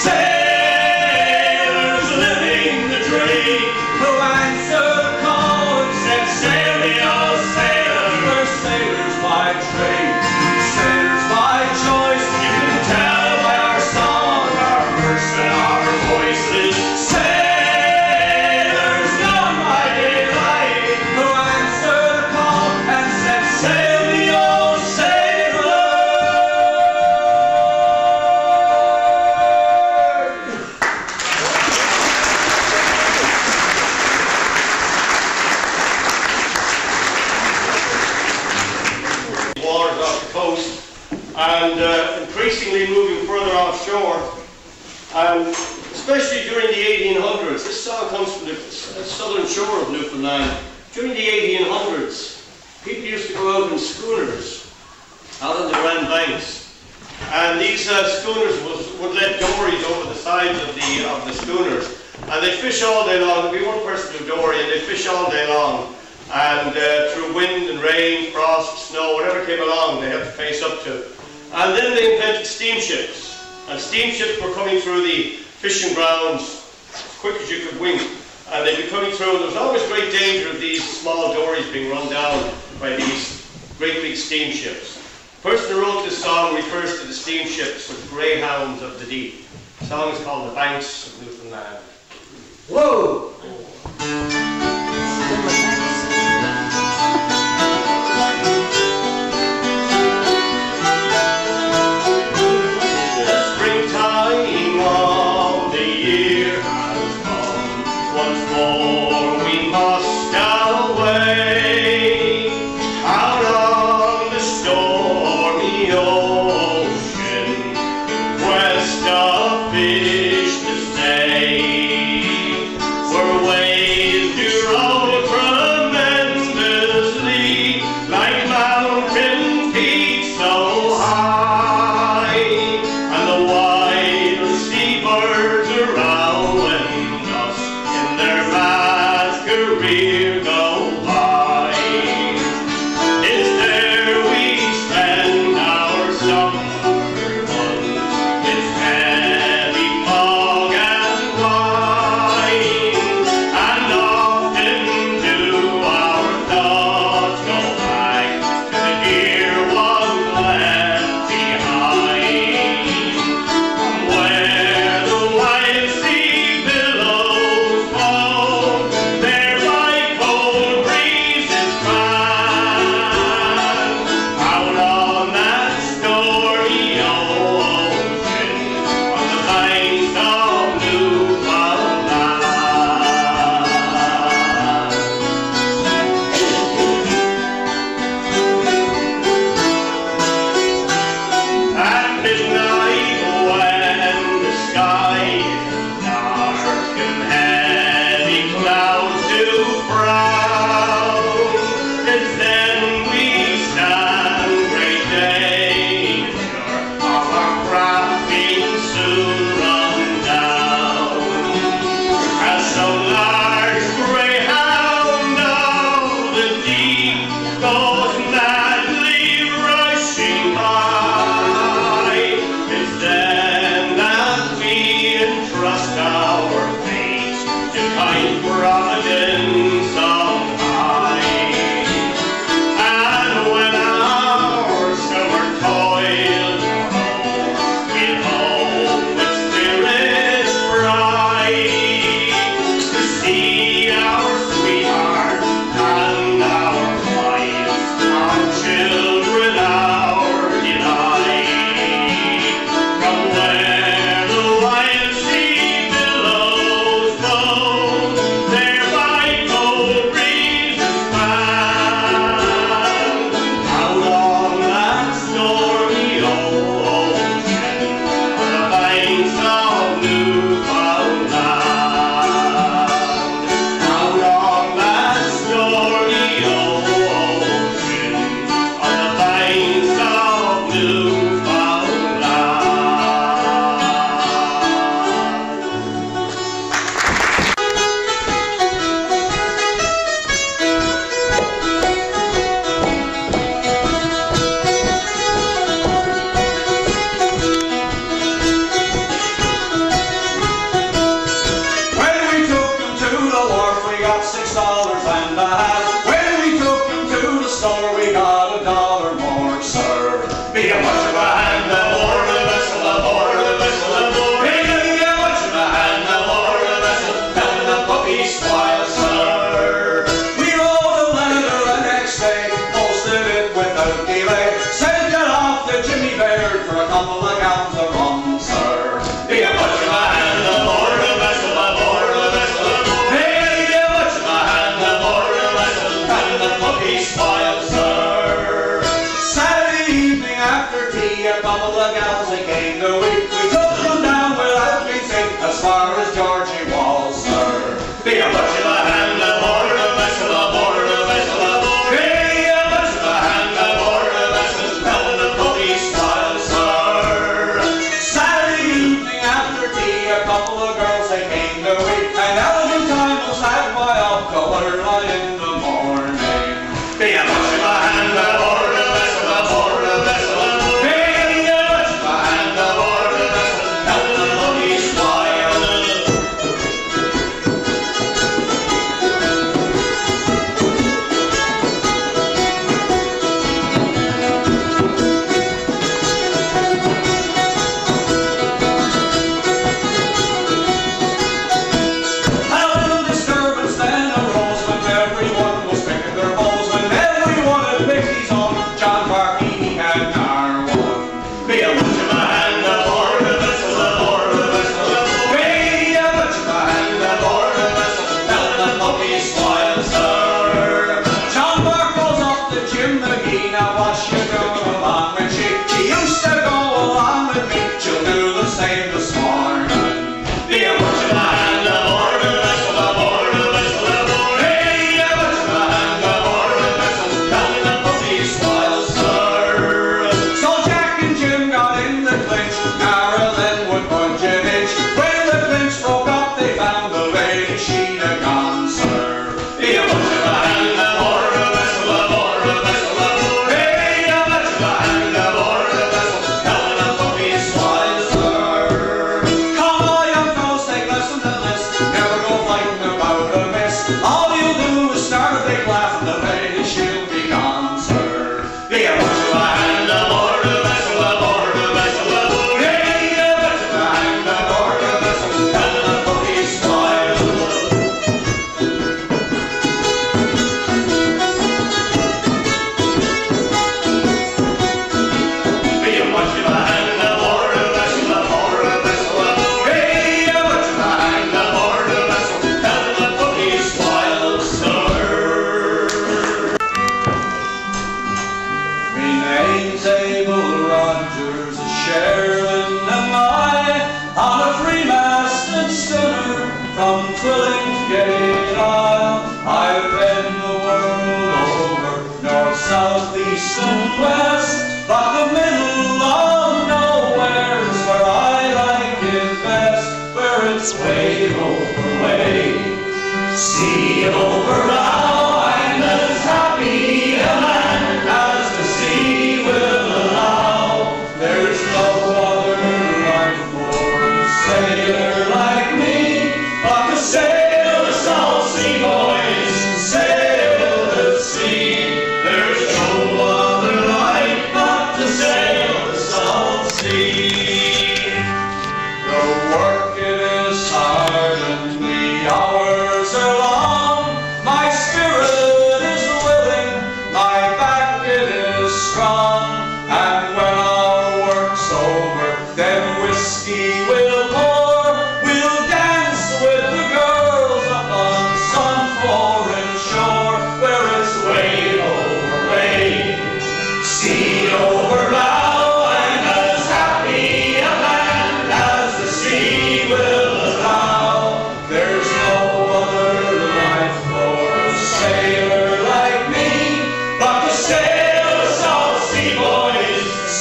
Sailors living the dream, who answer the call and said, sail me, oh sailors, we're sailors by trade, sailors by choice. You can tell by our song, our verse and our voices. Sailors gone by daylight, who answer the call and said, sail me, oh sailor. Waters off the coast and increasingly moving further offshore, and especially during the 1800s. This song comes from the southern shore of Newfoundland. During the 1800s, people used to go out in schooners out on the Grand Banks, and these schooners would let dories over the sides of the schooners, and they'd fish all day long. There'd be one person to dory, and they'd fish all day long. And through wind and rain, frost, snow, whatever came along, they had to face up to. And then they invented steamships. And steamships were coming through the fishing grounds as quick as you could wink. And they'd be coming through, and there was always great danger of these small dories being run down by these great big steamships. The person who wrote this song refers to the steamships as greyhounds of the deep. The song is called The Banks of Newfoundland. Whoa! Springtime of the year has come. Once more we must away out on the stormy ocean in quest of fish to stay. We're couple of gallons of rum, sir. Be a much in my hand aboard a vessel, aboard a vessel, aboard. Hey, be a much in my hand aboard a vessel, and the puppy spoiled, sir. Saturday evening after tea, a couple of gals they came to week. We took them down without being seen as far as Georgie Walls, sir. Be a much in my hand aboard a vessel, aboard a vessel, aboard. Be a much in my hand aboard a vessel, and the puppy spoiled, sir. Saturday evening after tea, a couple of girls they came to week, and elegant time was had by October in the morning. Be a much in my hand aboard a vessel, aboard a vessel, aboard. Be a much in my hand aboard a vessel, and the puppy spoiled.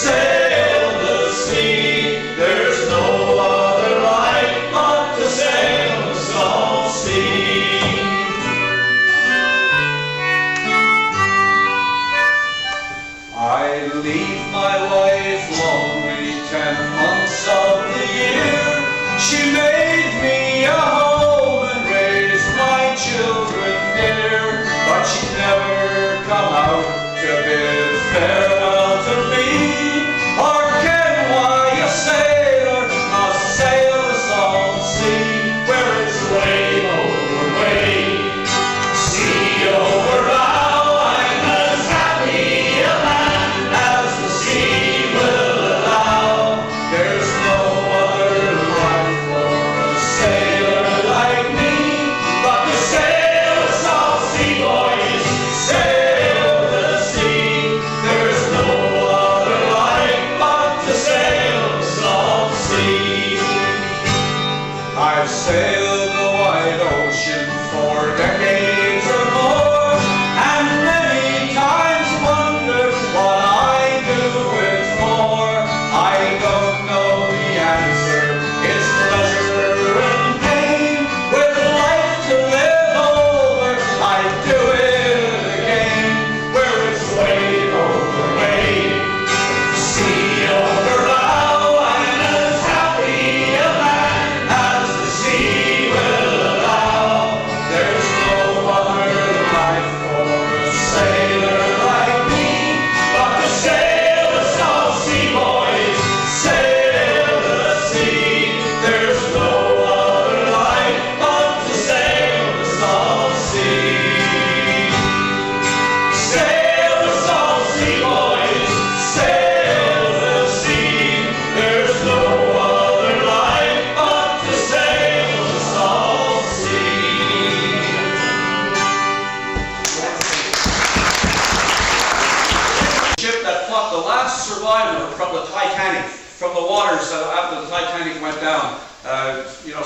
Sail the sea, there's no from the waters after the Titanic went down,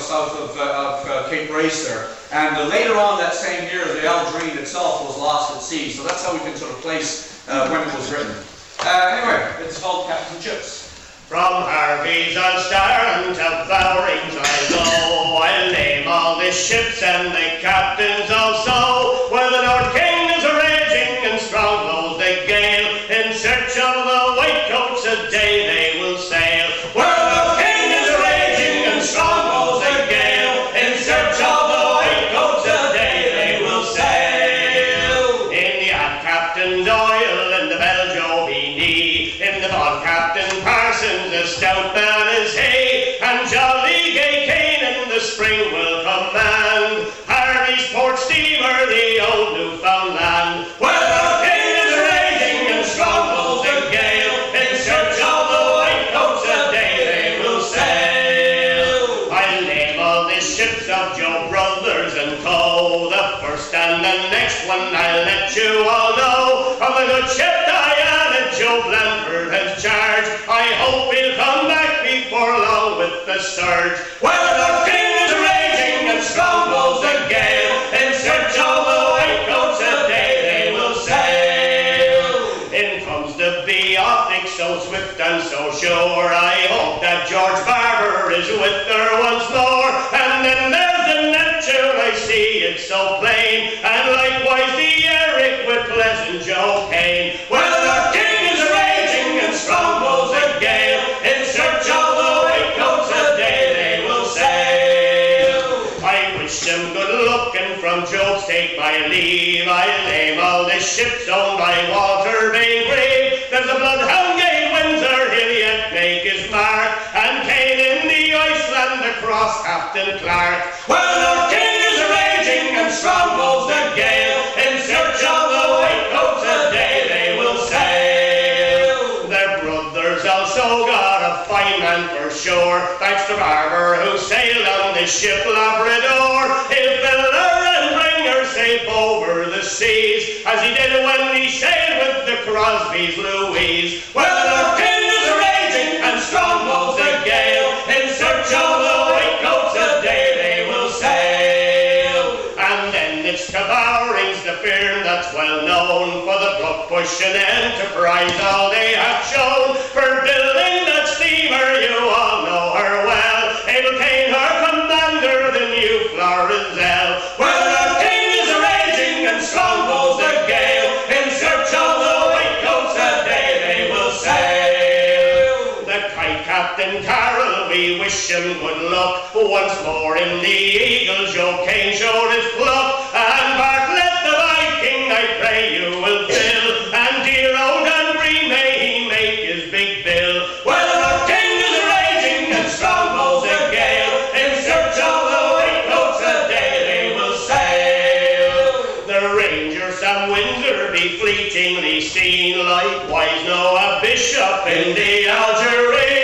south of Cape Race there. And later on that same year, the Aldrine itself was lost at sea. So that's how we can sort of place when it was written. Anyway, it's called Captain Chips. From Harvey's Ulster unto Bowring's I'll go. I'll name all the ships and the captains also. Where the North King is raging and strong blows the gale. In search of the white coats a day they will sail. Where the North King is raging and strong blows the gale. In search of the white coats a day they will sail. In the yacht Captain Doyle and the Belle Jobini. In the bog Captain Parsons, a stout man is he, and jolly gay Kane in the spring will command Harvey's port steamer, the old Newfoundland. Where the king is raging and strong blows the gale, in search of the white coats a day they will sail. I'll name all the ships of Joe Brothers and Co. The first and the next one I'll let you all know. Of the good ship Diana, Joe Blanford has charge. I hope he'll come back before long with the surge. Where the king is raging and strong blows the gale, in search of the white coats a day they will sail. In comes the Beothuk, so swift and so sure. I hope that George Barber is with her once more. And then there's the Neptune, I see it so plain, and likewise the Eric with Pleasant Joe Kane. Where the king is raging and strong blows the gale, in search of the white coats a day they will sail. I wish them good luck, and from Job's take my leave. I'll name all the ships owned by Walter Baygrave. There's a bloodhound gay Windsor, he'll yet make his mark, and Kane in the Iceland across Captain Clark. Well, the king is raging and strong blows the gale, in search of the white coats a day they will sail. Their brothers also got a fine man for sure. That's the barber who sailed on the ship Labrador. He'll fill her and bring her safe over the seas, as he did when he sailed with the Crosby's Louise. Well, the king is raging and strong blows the gale, in search of the white coats a day they will sail. And then it's Bowring's, the firm that's well known for the block pushing enterprise all they have shown. For building that steamer you all know her well. Abel Kane, her commander, the new Florizel. Well, the king is raging and strong blows the gale, in search of the white coats a day they will sail. The kite Captain Carroll, we wish him good luck. Once more in the Eagle, Joe Kane showed his pluck. And Bartlett the Viking, I pray you will fill. And dear old Henry, may he make his big bill. Well, the king is raging and strong blows the gale, in search of the white coats a day they will sail. The Ranger Sam Windsor be fleetingly seen, likewise Noah Bishop in the Algerine.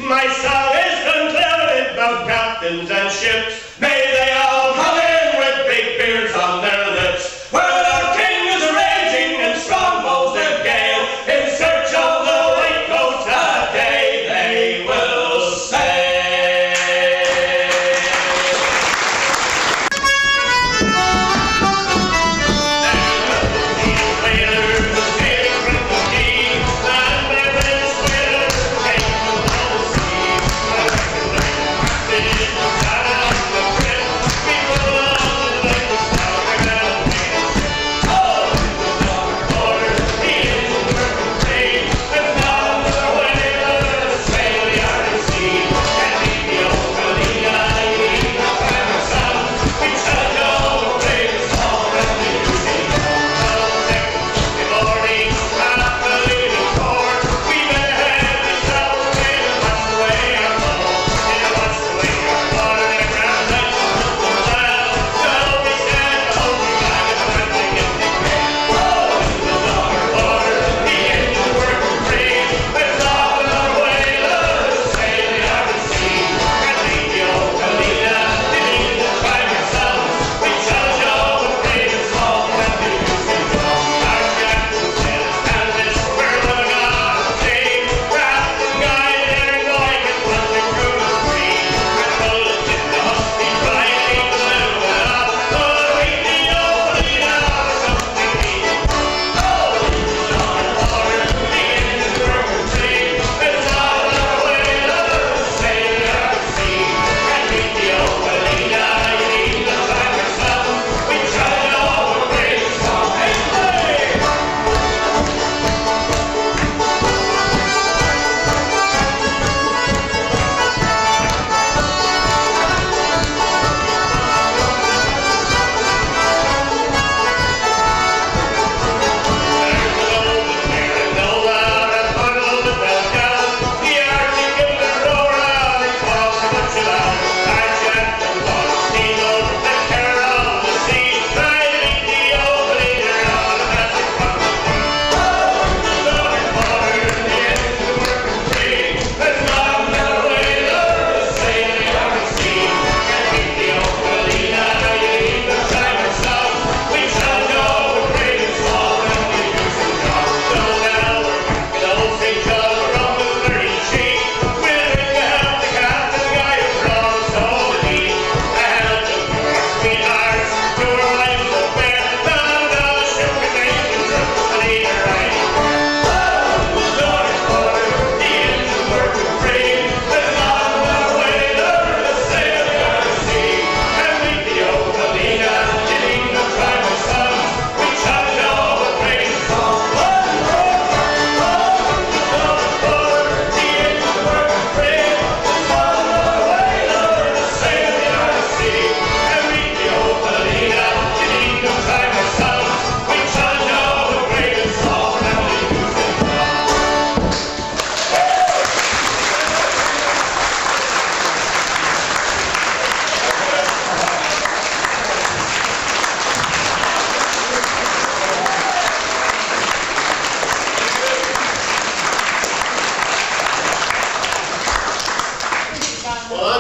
My song is concluded about captains and ships. May they all come in with big beards on their lips. Well, the king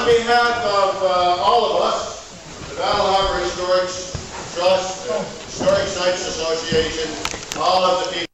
behalf of all of us, the Battle Harbor Historic Trust, Historic Sites Association, all of the people